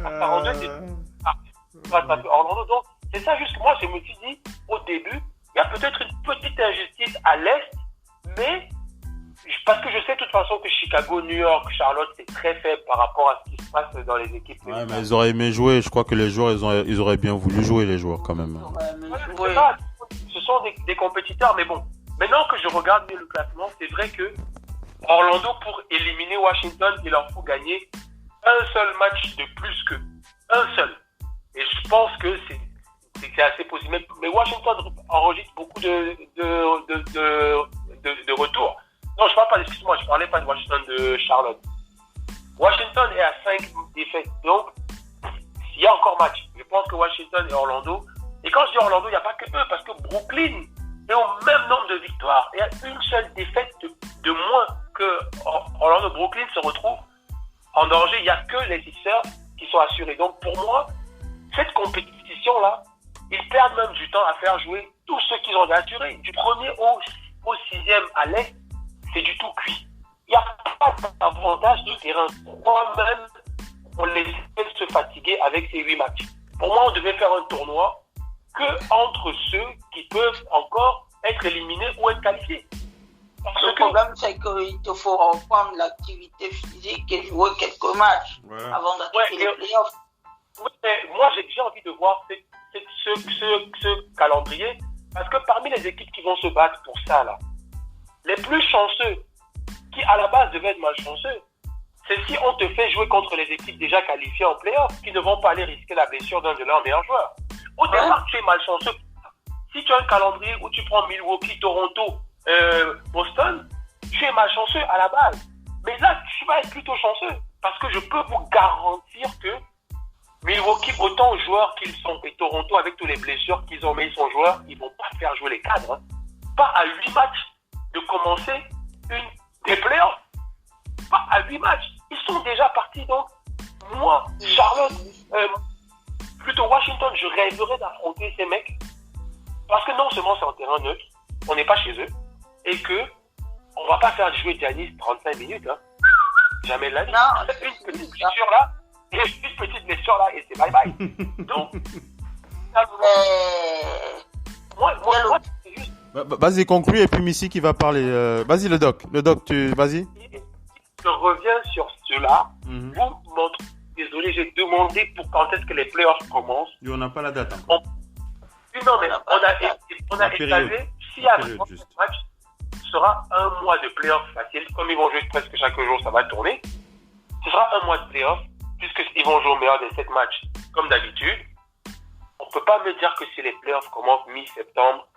À 42 défaites, on peut rattraper Orlando. Donc, c'est ça juste que moi, je me suis dit, au début, il y a peut-être une petite injustice à l'Est, mais parce que je sais de toute façon que Chicago, New York, Charlotte, c'est très faible par rapport à ce qui se passe dans les équipes. Ouais, mais ils auraient aimé jouer. Je crois que les joueurs, ils auraient bien voulu jouer, les joueurs, quand même. Ouais, ce sont des compétiteurs, mais bon. Maintenant que je regarde mieux le classement, c'est vrai que Orlando, pour éliminer Washington, il leur faut gagner un seul match de plus qu'eux. Un seul. Et je pense que c'est assez possible. Mais Washington enregistre beaucoup de retours. Non, je parle pas, excuse-moi, je parlais pas de Washington, de Charlotte. Washington est à 5 défaites. Donc, il y a encore match. Je pense que Washington et Orlando. Et quand je dis Orlando, il n'y a pas que eux, parce que Brooklyn est au même nombre de victoires. Il y a une seule défaite de moins que Orlando. Brooklyn se retrouve en danger. Il n'y a que les Sixers qui sont assurés. Donc, pour moi, cette compétition-là, ils perdent même du temps à faire jouer tous ceux qu'ils ont assurés. Du premier au sixième à l'Est, c'est du tout cuit. Il n'y a pas d'avantage de terrain. Moi-même, on les laisse se fatiguer avec ces 8 matchs. Pour moi, on devait faire un tournoi que entre ceux qui peuvent encore être éliminés ou être qualifiés. Le problème, c'est qu'il te faut reprendre l'activité physique et jouer quelques matchs avant d'attaquer les playoffs. Oui, mais moi, j'ai envie de voir ce calendrier, parce que parmi les équipes qui vont se battre pour ça, là, les plus chanceux, qui à la base devaient être malchanceux, c'est si on te fait jouer contre les équipes déjà qualifiées en play-off, qui ne vont pas aller risquer la blessure d'un de leurs meilleurs joueurs. Au départ, tu es malchanceux. Si tu as un calendrier où tu prends Milwaukee, Toronto, Boston, tu es malchanceux à la base. Mais là, tu vas être plutôt chanceux, parce que je peux vous garantir que Milwaukee, autant joueurs qu'ils sont, et Toronto, avec toutes les blessures qu'ils ont, mais ils sont joueurs, ils ne vont pas faire jouer les cadres. Hein. Pas à 8 matchs de commencer des playoffs. Pas à 8 matchs. Ils sont déjà partis. Donc, moi, Charlotte, plutôt Washington, je rêverais d'affronter ces mecs. Parce que non seulement c'est en terrain neutre, on n'est pas chez eux, et que on ne va pas faire jouer Giannis 35 minutes. Hein. Jamais de la vie. Une petite blessure là, et une petite blessure là, et c'est bye bye. Donc, moi, c'est juste. Vas-y, conclue, et puis Missy qui va parler. Vas-y, le doc, vas-y. Je reviens sur cela. Vous montrez, désolé, j'ai demandé pour quand est-ce que les playoffs commencent. Et on n'a pas la date encore. Non, mais on a étalé, si à ce match sera un mois de playoffs facile, comme ils vont jouer presque chaque jour, ça va tourner. Ce sera un mois de playoffs, puisqu'ils vont jouer au meilleur des 7 matchs, comme d'habitude. On ne peut pas me dire que si les playoffs commencent mi-septembre,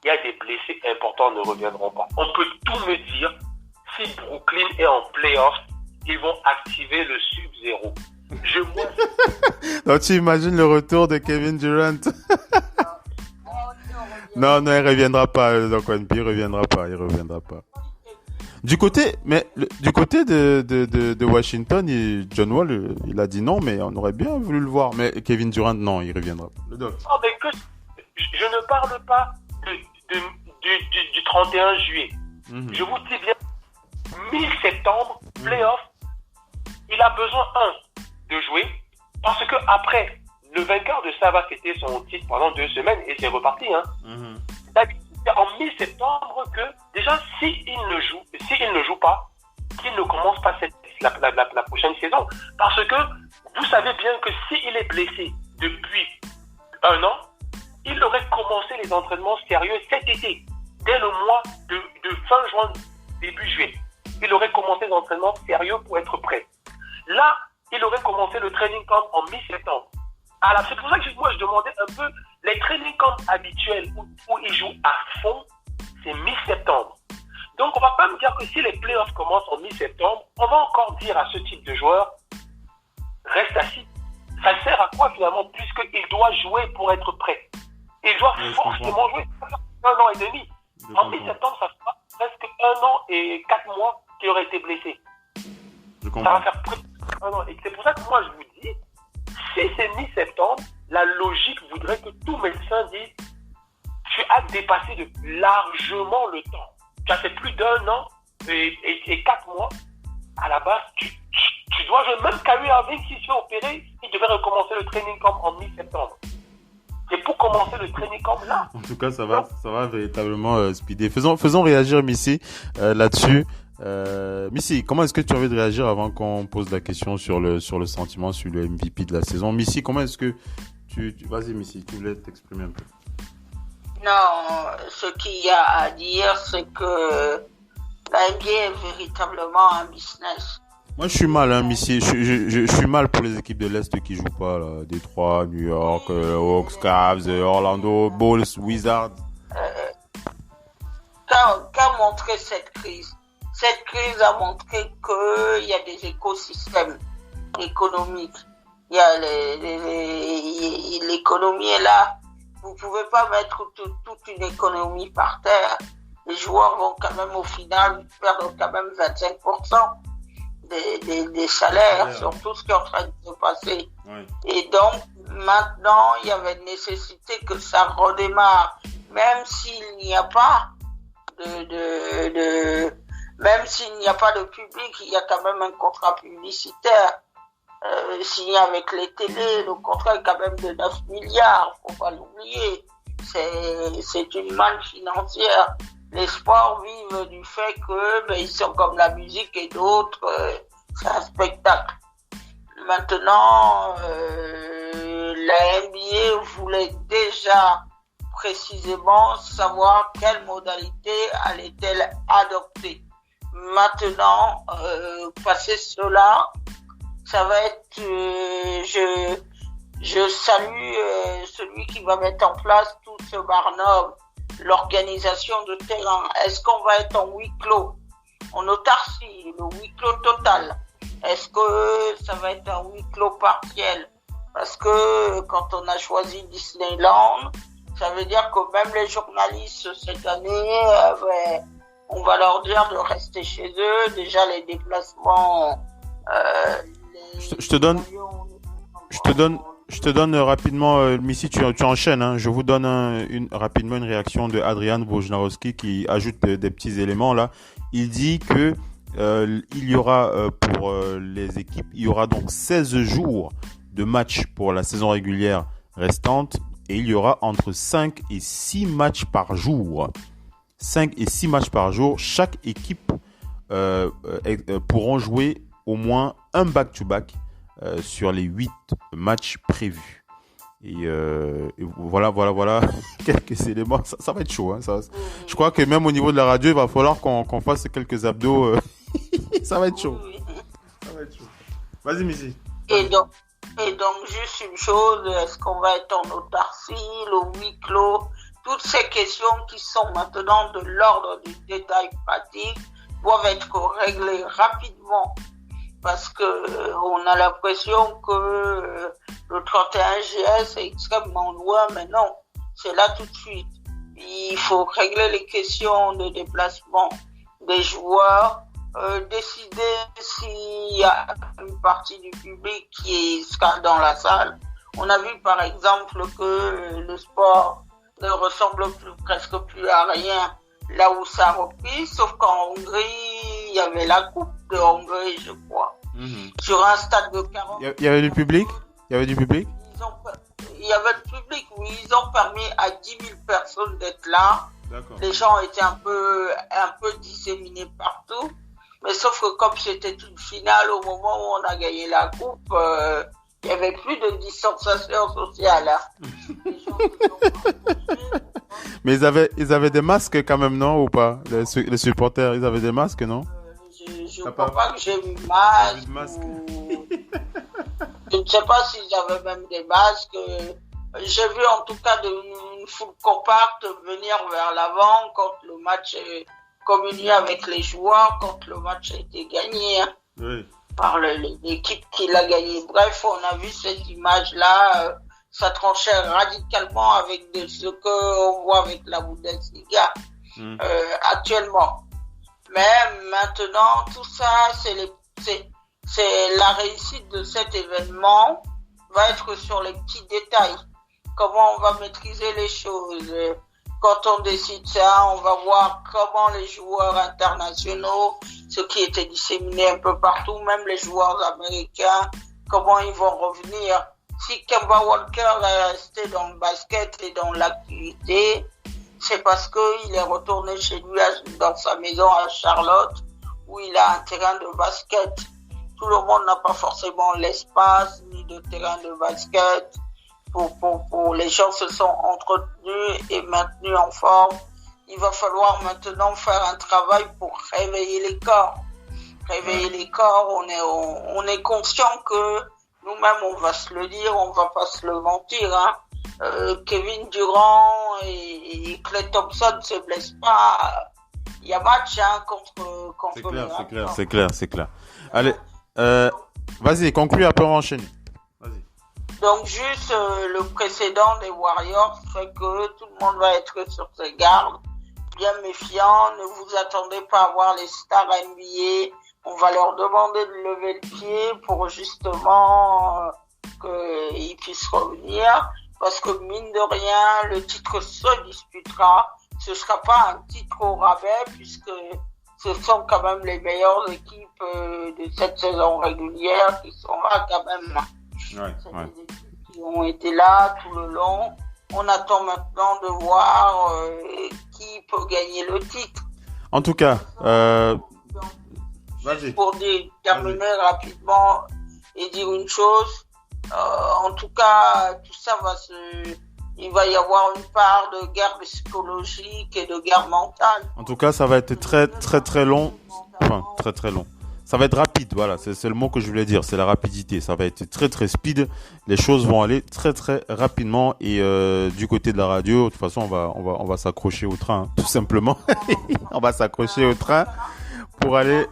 il y a des blessés importants ne reviendront pas. On peut tout me dire, si Brooklyn est en playoffs, ils vont activer le sub-0. Donc tu imagines le retour de Kevin Durant. Non, il reviendra pas. Donc il reviendra pas. Du côté de Washington, John Wall, il a dit non, mais on aurait bien voulu le voir. Mais Kevin Durant, non, il reviendra pas. Le doc. Oh, mais je ne parle pas du 31 juillet. Je vous dis bien, mi-septembre, playoff, il a besoin, de jouer, parce que après, le vainqueur de ça va fêter son titre pendant 2 semaines et c'est reparti. D'habitude, c'est en mi-septembre que, déjà, s'il ne joue pas, qu'il ne commence pas la prochaine saison. Parce que vous savez bien que s'il est blessé depuis 1 an, il aurait commencé les entraînements sérieux cet été, dès le mois de fin juin, début juillet. Il aurait commencé les entraînements sérieux pour être prêt. Là, il aurait commencé le training camp en mi-septembre. Alors, c'est pour ça que moi, je demandais un peu les training camps habituels où ils jouent à fond, c'est mi-septembre. Donc, on ne va pas me dire que si les playoffs commencent en mi-septembre, on va encore dire à ce type de joueur, reste assis. Ça sert à quoi finalement, puisqu'il doit jouer pour être prêt. Il doit forcément jouer. 1 an et demi. En mi-septembre, ça fera presque 1 an et 4 mois qui aurait été blessé. Je comprends. Ça va faire et c'est pour ça que moi je vous dis, si c'est mi-septembre, la logique voudrait que tout médecin dise tu as dépassé largement le temps. Tu as fait plus d'1 an et 4 mois. À la base, tu dois jouer. Même Kyrie Irving, s'il se fait opérer, il devait recommencer le training camp en mi-septembre. C'est pour commencer le training camp là. En tout cas, ça va véritablement speeder. Faisons réagir Missy là-dessus. Missy, comment est-ce que tu as envie de réagir avant qu'on pose la question sur le sentiment, sur le MVP de la saison? Missy, comment est-ce que vas-y Missy, tu voulais t'exprimer un peu? Non, ce qu'il y a à dire, c'est que la NBA est véritablement un business. Moi, je suis mal, Missy. Je suis mal pour les équipes de l'Est qui jouent pas, là. Détroit, New York, Hawks, Cavs, Orlando, Bulls, Wizards. Qu'a montré cette crise? Cette crise a montré qu'il y a des écosystèmes économiques. Il y a l'économie est là. Vous pouvez pas mettre toute une économie par terre. Les joueurs vont quand même au final perdre quand même 25% des salaires sur tout ce qui est en train de se passer. Oui. Et donc, maintenant, il y avait une nécessité que ça redémarre. Même s'il n'y a pas même s'il n'y a pas de public, il y a quand même un contrat publicitaire. Signé avec les télés, le contrat est quand même de 9 milliards, faut pas l'oublier. C'est une manne financière. Les sports vivent du fait que ils sont comme la musique et d'autres, c'est un spectacle. Maintenant, la NBA voulait déjà précisément savoir quelle modalité allait-elle adopter. Maintenant, passer cela, ça va être, je salue celui qui va mettre en place tout ce barnum, l'organisation de terrain. Est-ce qu'on va être en huis clos, en autarcie, le huis clos total? Est-ce que ça va être un huis clos partiel? Parce que quand on a choisi Disneyland, ça veut dire que même les journalistes cette année, on va leur dire de rester chez eux. Déjà les déplacements. Je te donne rapidement, Missy, tu enchaînes. Hein. Je vous donne rapidement une réaction de Adrian Wojnarowski qui ajoute des petits éléments là. Il dit que il y aura pour les équipes, il y aura donc 16 jours de matchs pour la saison régulière restante et il y aura entre 5 et 6 matchs par jour. 5 et 6 matchs par jour. Chaque équipe pourront jouer au moins un back-to-back sur les 8 matchs prévus. Et voilà quelques éléments. Ça va être chaud. Hein, je crois que même au niveau de la radio, il va falloir qu'on fasse quelques abdos. Ça va être chaud. Ça va être chaud. Vas-y, Missy. Et donc, juste une chose, est-ce qu'on va être en autarcie, le huis clos? Toutes ces questions qui sont maintenant de l'ordre du détail pratique doivent être réglées rapidement. Parce que on a l'impression que le 31 GS est extrêmement loin, mais non, c'est là tout de suite. Il faut régler les questions de déplacement des joueurs, décider s'il y a une partie du public qui sera dans la salle. On a vu par exemple que le sport ne ressemble presque plus à rien là où ça a repris, sauf qu'en Hongrie, il y avait la Coupe de Hongrie, je crois. Sur un stade de 40. Il y avait du public? Il y avait du public? Il y avait le public, oui. Ils ont permis à 10 000 personnes d'être là. D'accord. Les gens étaient un peu disséminés partout. Mais sauf que comme c'était une finale au moment où on a gagné la coupe, il y avait plus de distanciation sociale. Hein. Les gens se sont mais ils avaient des masques quand même, non, ou pas? Les supporters, ils avaient des masques, non? Je ne crois pas que j'ai vu masque. Je ne sais pas s'ils avaient même des masques. J'ai vu en tout cas une foule compacte venir vers l'avant quand le match est communié avec les joueurs, quand le match a été gagné. Hein, oui. Par l'équipe qui l'a gagné. Bref, on a vu cette image-là. Ça tranchait radicalement avec ce qu'on voit avec la Bundesliga actuellement. Mais maintenant, tout ça, c'est la réussite de cet événement va être sur les petits détails. Comment on va maîtriser les choses. Quand on décide ça, on va voir comment les joueurs internationaux, ceux qui étaient disséminés un peu partout, même les joueurs américains, comment ils vont revenir. Si Kemba Walker est resté dans le basket et dans l'activité, c'est parce qu'il est retourné chez lui dans sa maison à Charlotte, où il a un terrain de basket. Tout le monde n'a pas forcément l'espace ni de terrain de basket. Pour les gens se sont entretenus et maintenus en forme. Il va falloir maintenant faire un travail pour réveiller les corps. Réveiller les corps, on est conscient que nous-mêmes, on va se le dire, on va pas se le mentir, hein. Kevin Durant et Klay Thompson se blessent pas. Il y a match, hein, contre C'est clair. Allez, vas-y, conclue, après on enchaîne. Vas-y. Donc juste le précédent des Warriors fait que tout le monde va être sur ses gardes, bien méfiant. Ne vous attendez pas à voir les stars NBA. On va leur demander de lever le pied pour justement qu'ils puissent revenir. Parce que mine de rien, le titre se disputera. Ce sera pas un titre au rabais puisque ce sont quand même les meilleures équipes de cette saison régulière qui sont là quand même. Ouais. Des équipes qui ont été là tout le long. On attend maintenant de voir qui peut gagner le titre. En tout cas, vas-y. Pour terminer rapidement et dire une chose, en tout cas, tout ça il va y avoir une part de guerre psychologique et de guerre mentale. En tout cas, ça va être très, très, très long. Enfin, très, très long. Ça va être rapide, voilà, c'est le mot que je voulais dire, c'est la rapidité. Ça va être très, très speed. Les choses vont aller très, très rapidement. Et du côté de la radio, de toute façon, on va s'accrocher au train, hein, tout simplement. On va s'accrocher au train pour aller.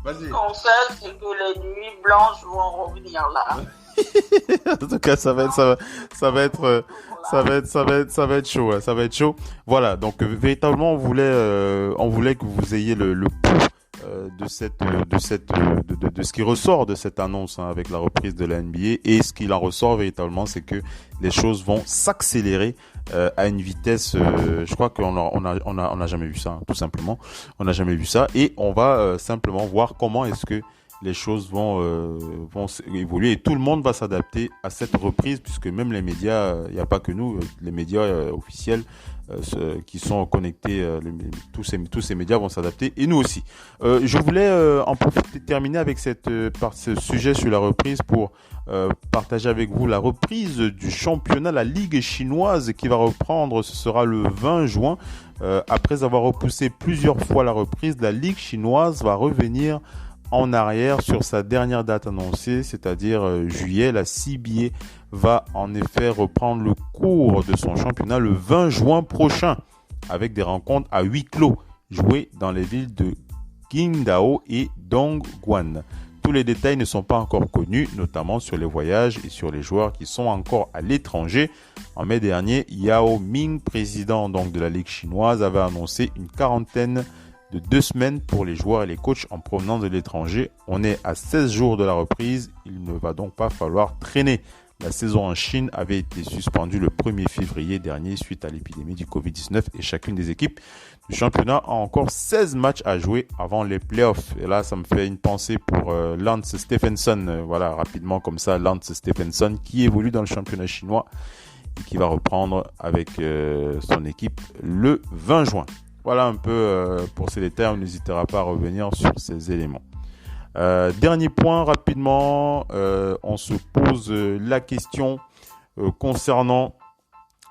Vas-y. Ce qu'on sait, c'est que les nuits blanches vont revenir là. En tout cas, ça va être chaud, hein, ça va être chaud. Voilà, donc véritablement, on voulait que vous ayez le pouls de ce qui ressort de cette annonce, hein, avec la reprise de la NBA. Et ce qu'il en ressort véritablement, c'est que les choses vont s'accélérer à une vitesse, je crois qu'on a jamais vu ça, hein, tout simplement. On n'a jamais vu ça, et on va simplement voir comment est-ce que les choses vont évoluer, et tout le monde va s'adapter à cette reprise, puisque même les médias, il n'y a pas que nous, les médias officiels qui sont connectés, tous ces médias vont s'adapter, et nous aussi. Je voulais en profiter, terminer avec par ce sujet sur la reprise, pour partager avec vous la reprise du championnat, la Ligue chinoise, qui va reprendre. Ce sera le 20 juin. Après avoir repoussé plusieurs fois la reprise, la Ligue chinoise va revenir en arrière sur sa dernière date annoncée, c'est-à-dire juillet. La CBA va en effet reprendre le cours de son championnat le 20 juin prochain, avec des rencontres à huis clos jouées dans les villes de Qingdao et Dongguan. Tous les détails ne sont pas encore connus, notamment sur les voyages et sur les joueurs qui sont encore à l'étranger. En mai dernier, Yao Ming, président donc de la Ligue chinoise, avait annoncé une quarantaine de 2 semaines pour les joueurs et les coachs en provenance de l'étranger. On est à 16 jours de la reprise, il ne va donc pas falloir traîner. La saison en Chine avait été suspendue le 1er février dernier suite à l'épidémie du Covid-19, et chacune des équipes du championnat a encore 16 matchs à jouer avant les playoffs. Et là, ça me fait une pensée pour Lance Stephenson, voilà, rapidement comme ça, Lance Stephenson, qui évolue dans le championnat chinois et qui va reprendre avec son équipe le 20 juin. Voilà un peu pour ces détails, on n'hésitera pas à revenir sur ces éléments. Dernier point rapidement, on se pose la question concernant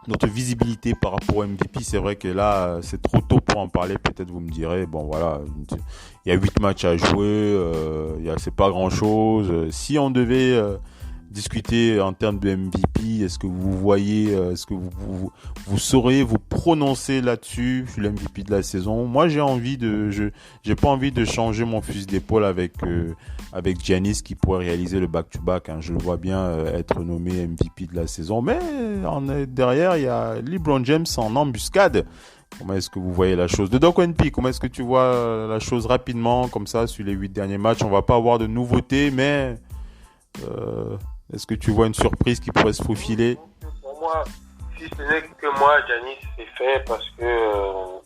notre visibilité par rapport au MVP. C'est vrai que là, c'est trop tôt pour en parler. Peut-être vous me direz, bon voilà, il y a 8 matchs à jouer, c'est pas grand-chose. Si on devait discuter en termes de MVP. Est-ce que vous voyez, est-ce que vous sauriez vous prononcer là-dessus sur l'MVP de la saison? Moi, j'ai pas envie de changer mon fusil d'épaule avec Giannis qui pourrait réaliser le back-to-back. Je le vois bien être nommé MVP de la saison. Mais derrière, il y a LeBron James en embuscade. Comment est-ce que vous voyez la chose? De Doc NP, comment est-ce que tu vois la chose rapidement, comme ça, sur les 8 derniers matchs? On va pas avoir de nouveautés, mais est-ce que tu vois une surprise qui pourrait se faufiler? Pour moi, si ce n'est que moi, Giannis, c'est fait parce que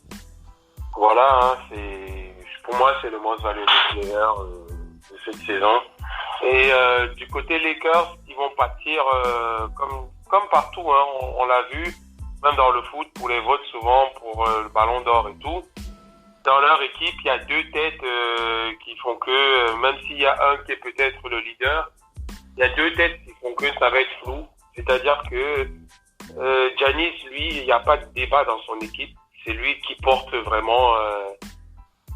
voilà, pour moi, c'est le most valuable player de cette saison. Et du côté Lakers, ils vont partir comme partout, on l'a vu. Même dans le foot, pour les votes souvent, pour le ballon d'or et tout. Dans leur équipe, il y a 2 têtes qui font que, même s'il y a un qui est peut-être le leader, il y a 2 têtes qui font que ça va être flou. C'est-à-dire que Giannis, lui, il n'y a pas de débat dans son équipe. C'est lui qui porte vraiment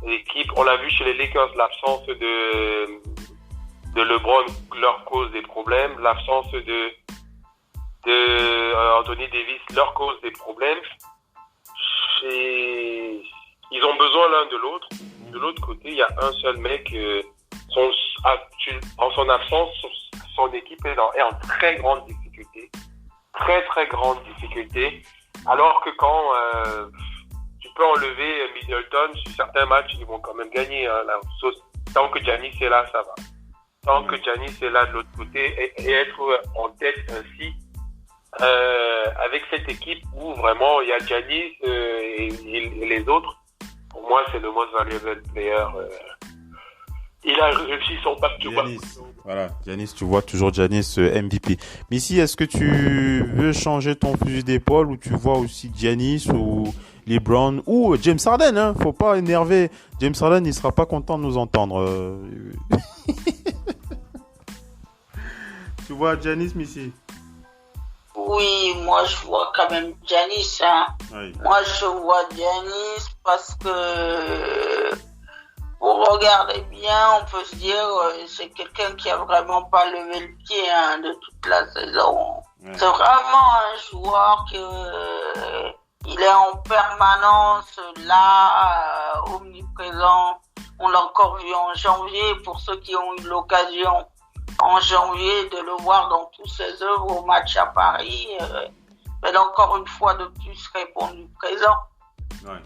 l'équipe. On l'a vu chez les Lakers, l'absence de LeBron leur cause des problèmes, l'absence de Anthony Davis leur cause des problèmes. Ils ont besoin l'un de l'autre. De l'autre côté, il y a un seul mec, en son absence, son équipe est en très grande difficulté. Très très grande difficulté. Alors que quand tu peux enlever Middleton, sur certains matchs, ils vont quand même gagner. Tant que Giannis est là, ça va. Tant que Giannis est là de l'autre côté et être en tête ainsi, avec cette équipe où vraiment il y a Giannis et les autres, pour moi c'est le most valuable player. Il a réussi son back-to-back. Voilà, Giannis, tu vois toujours Giannis MVP. Missy, est-ce que tu veux changer ton fusil d'épaule ou tu vois aussi Giannis ou LeBron ou James Harden, faut pas énerver. James Harden, il sera pas content de nous entendre. Tu vois Giannis, Missy? Oui, moi je vois quand même Giannis. Oui. Moi je vois Giannis parce que pour regarder bien, on peut se dire c'est quelqu'un qui a vraiment pas levé le pied de toute la saison. Oui. C'est vraiment un joueur il est en permanence là, omniprésent. On l'a encore vu en janvier pour ceux qui ont eu l'occasion en janvier de le voir dans tous ses œuvres au match à Paris. Mais encore une fois de plus répondu présent. Ouais.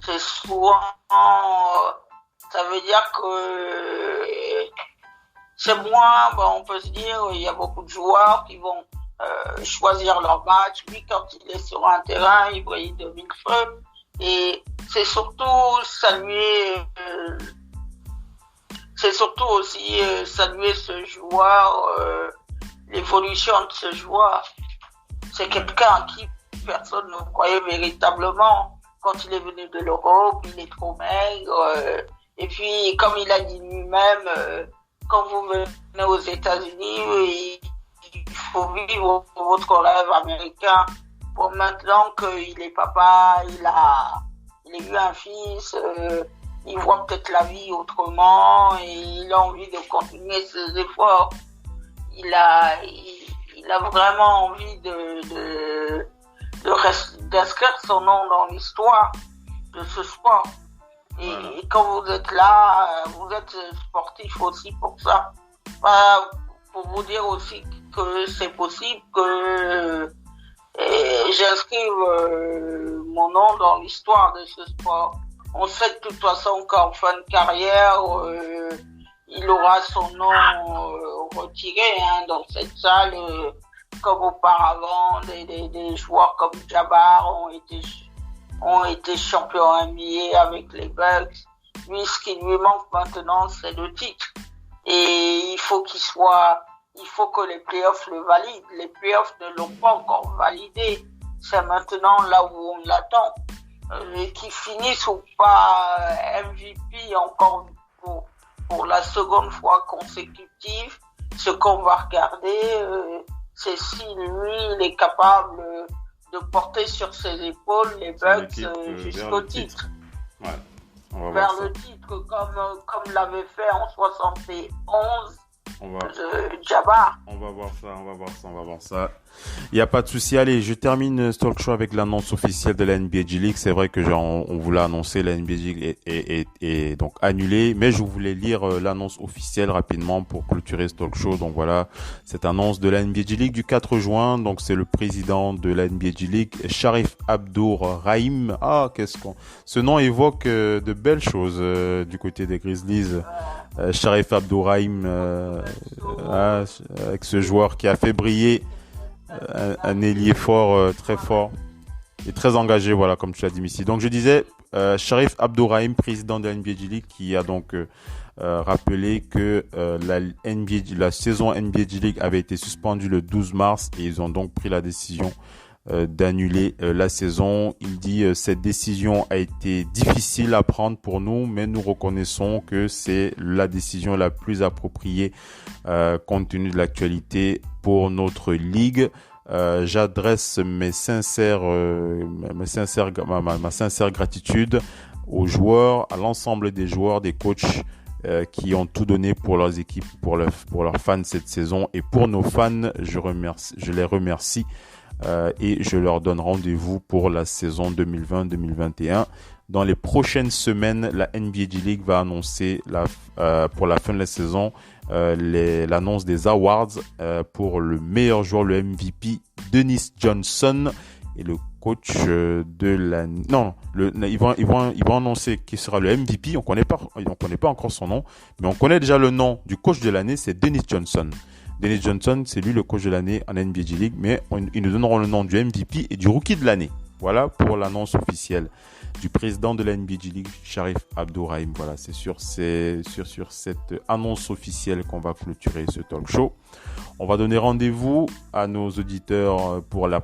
C'est souvent, ça veut dire que c'est moins, on peut se dire, il y a beaucoup de joueurs qui vont choisir leur match. Lui, quand il est sur un terrain, il brille de mille feux. Et c'est surtout saluer aussi saluer ce joueur, l'évolution de ce joueur. C'est quelqu'un qui personne ne croyait véritablement. Quand il est venu de l'Europe, il est trop maigre. Et puis, comme il a dit lui-même, quand vous venez aux États-Unis, il faut vivre votre rêve américain. Pour maintenant qu'il est papa, il a eu un fils, il voit peut-être la vie autrement et il a envie de continuer ses efforts. Il a vraiment envie d'inscrire son nom dans l'histoire de ce sport. Et quand vous êtes là, vous êtes sportif aussi pour ça. Pour vous dire aussi que c'est possible que j'inscrive mon nom dans l'histoire de ce sport. On sait de toute façon qu'en fin de carrière, il aura son nom retiré dans cette salle, comme auparavant, des joueurs comme Jabbar ont été champions NBA avec les Bucks. Lui, ce qui lui manque maintenant, c'est le titre. Et il faut que les playoffs le valident. Les playoffs ne l'ont pas encore validé. C'est maintenant là où on l'attend. Qu'il finisse ou pas MVP encore pour la seconde fois consécutive, ce qu'on va regarder, c'est si lui, il est capable de porter sur ses épaules les Bucks jusqu'au titre. Ouais. Vers le titre, comme l'avait fait en 71 Jabbar. On va voir ça. Il n'y a pas de souci. Allez, je termine ce talk show avec l'annonce officielle de la NBA G League. C'est vrai que on vous l'a annoncé, la NBA G League est donc annulée, mais je voulais lire l'annonce officielle rapidement pour clôturer ce talk show. Donc voilà, cette annonce de la NBA G League du 4 juin. Donc c'est le président de la NBA G League, Sharif Abdur-Rahim. Ce nom évoque de belles choses du côté des Grizzlies. Sharif Abdur-Rahim, avec ce joueur qui a fait briller un ailier fort, très fort et très engagé, voilà, comme tu l'as dit, Missy. Donc je disais, Sharif Abdur-Rahim, président de la NBA G League, qui a donc rappelé que la saison NBA G League avait été suspendue le 12 mars et ils ont donc pris la décision d'annuler la saison. Il dit cette décision a été difficile à prendre pour nous, mais nous reconnaissons que c'est la décision la plus appropriée compte tenu de l'actualité pour notre ligue. J'adresse ma sincère gratitude aux joueurs, à l'ensemble des joueurs, des coachs qui ont tout donné pour leurs équipes, pour leurs fans cette saison, et pour nos fans, je les remercie. Et je leur donne rendez-vous pour la saison 2020-2021. Dans les prochaines semaines, la NBA G League va annoncer pour la fin de la saison l'annonce des awards pour le meilleur joueur, le MVP, Dennis Johnson, et le coach ils vont annoncer qui sera le MVP. On connaît pas encore son nom, mais on connaît déjà le nom du coach de l'année, c'est Dennis Johnson. Dennis Johnson, c'est lui le coach de l'année en NBA G League, mais ils nous donneront le nom du MVP et du rookie de l'année. Voilà pour l'annonce officielle du président de la NBA G League, Sharif Abdur-Rahim. Voilà, c'est sur cette annonce officielle qu'on va clôturer ce talk show. On va donner rendez-vous à nos auditeurs pour le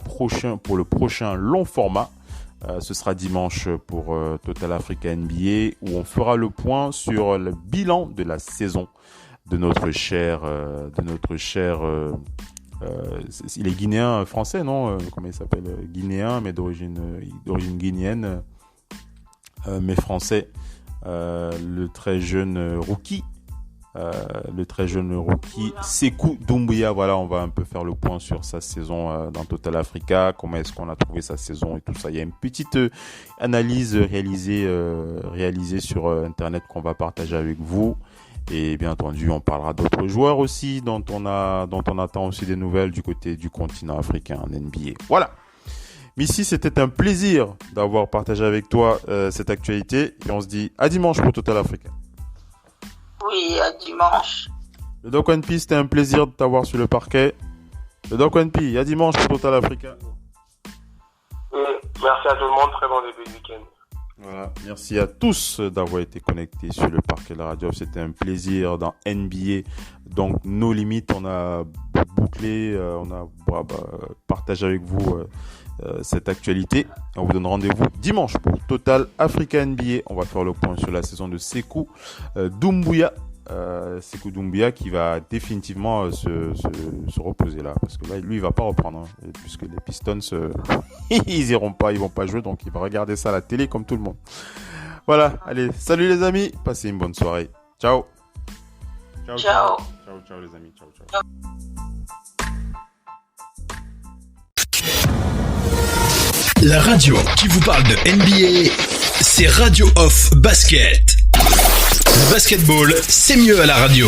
prochain long format. Ce sera dimanche pour Total Africa NBA, où on fera le point sur le bilan de la saison de notre cher, il est guinéen français, non? Comment il s'appelle? Guinéen, mais d'origine guinéenne, mais français. Le très jeune rookie, Sékou Doumbouya. Voilà, on va un peu faire le point sur sa saison dans Total Africa. Comment est-ce qu'on a trouvé sa saison et tout ça. Il y a une petite analyse réalisée sur Internet qu'on va partager avec vous. Et bien entendu, on parlera d'autres joueurs aussi dont on attend aussi des nouvelles du côté du continent africain en NBA. Voilà. Missy, c'était un plaisir d'avoir partagé avec toi cette actualité. Et on se dit à dimanche pour Total Africa. Oui, à dimanche. Le Doc One P, c'était un plaisir de t'avoir sur le parquet. Le Doc One P, à dimanche pour Total Africa. Merci à tout le monde. Très bon début de week-end. Voilà, merci à tous d'avoir été connectés sur le parquet de la radio. C'était un plaisir dans NBA. Donc, nos limites, on a bouclé, on a partagé avec vous cette actualité. On vous donne rendez-vous dimanche pour Total Africa NBA. On va faire le point sur la saison de Sékou Doumbouya. Sékou Doumbouya qui va définitivement se reposer là, parce que là lui il va pas reprendre puisque les Pistons ils vont pas jouer, donc il va regarder ça à la télé comme tout le monde. Voilà, allez, salut les amis, passez une bonne soirée. Ciao les amis, ciao. La radio qui vous parle de NBA, c'est Radio Off Basket. Le basketball, c'est mieux à la radio.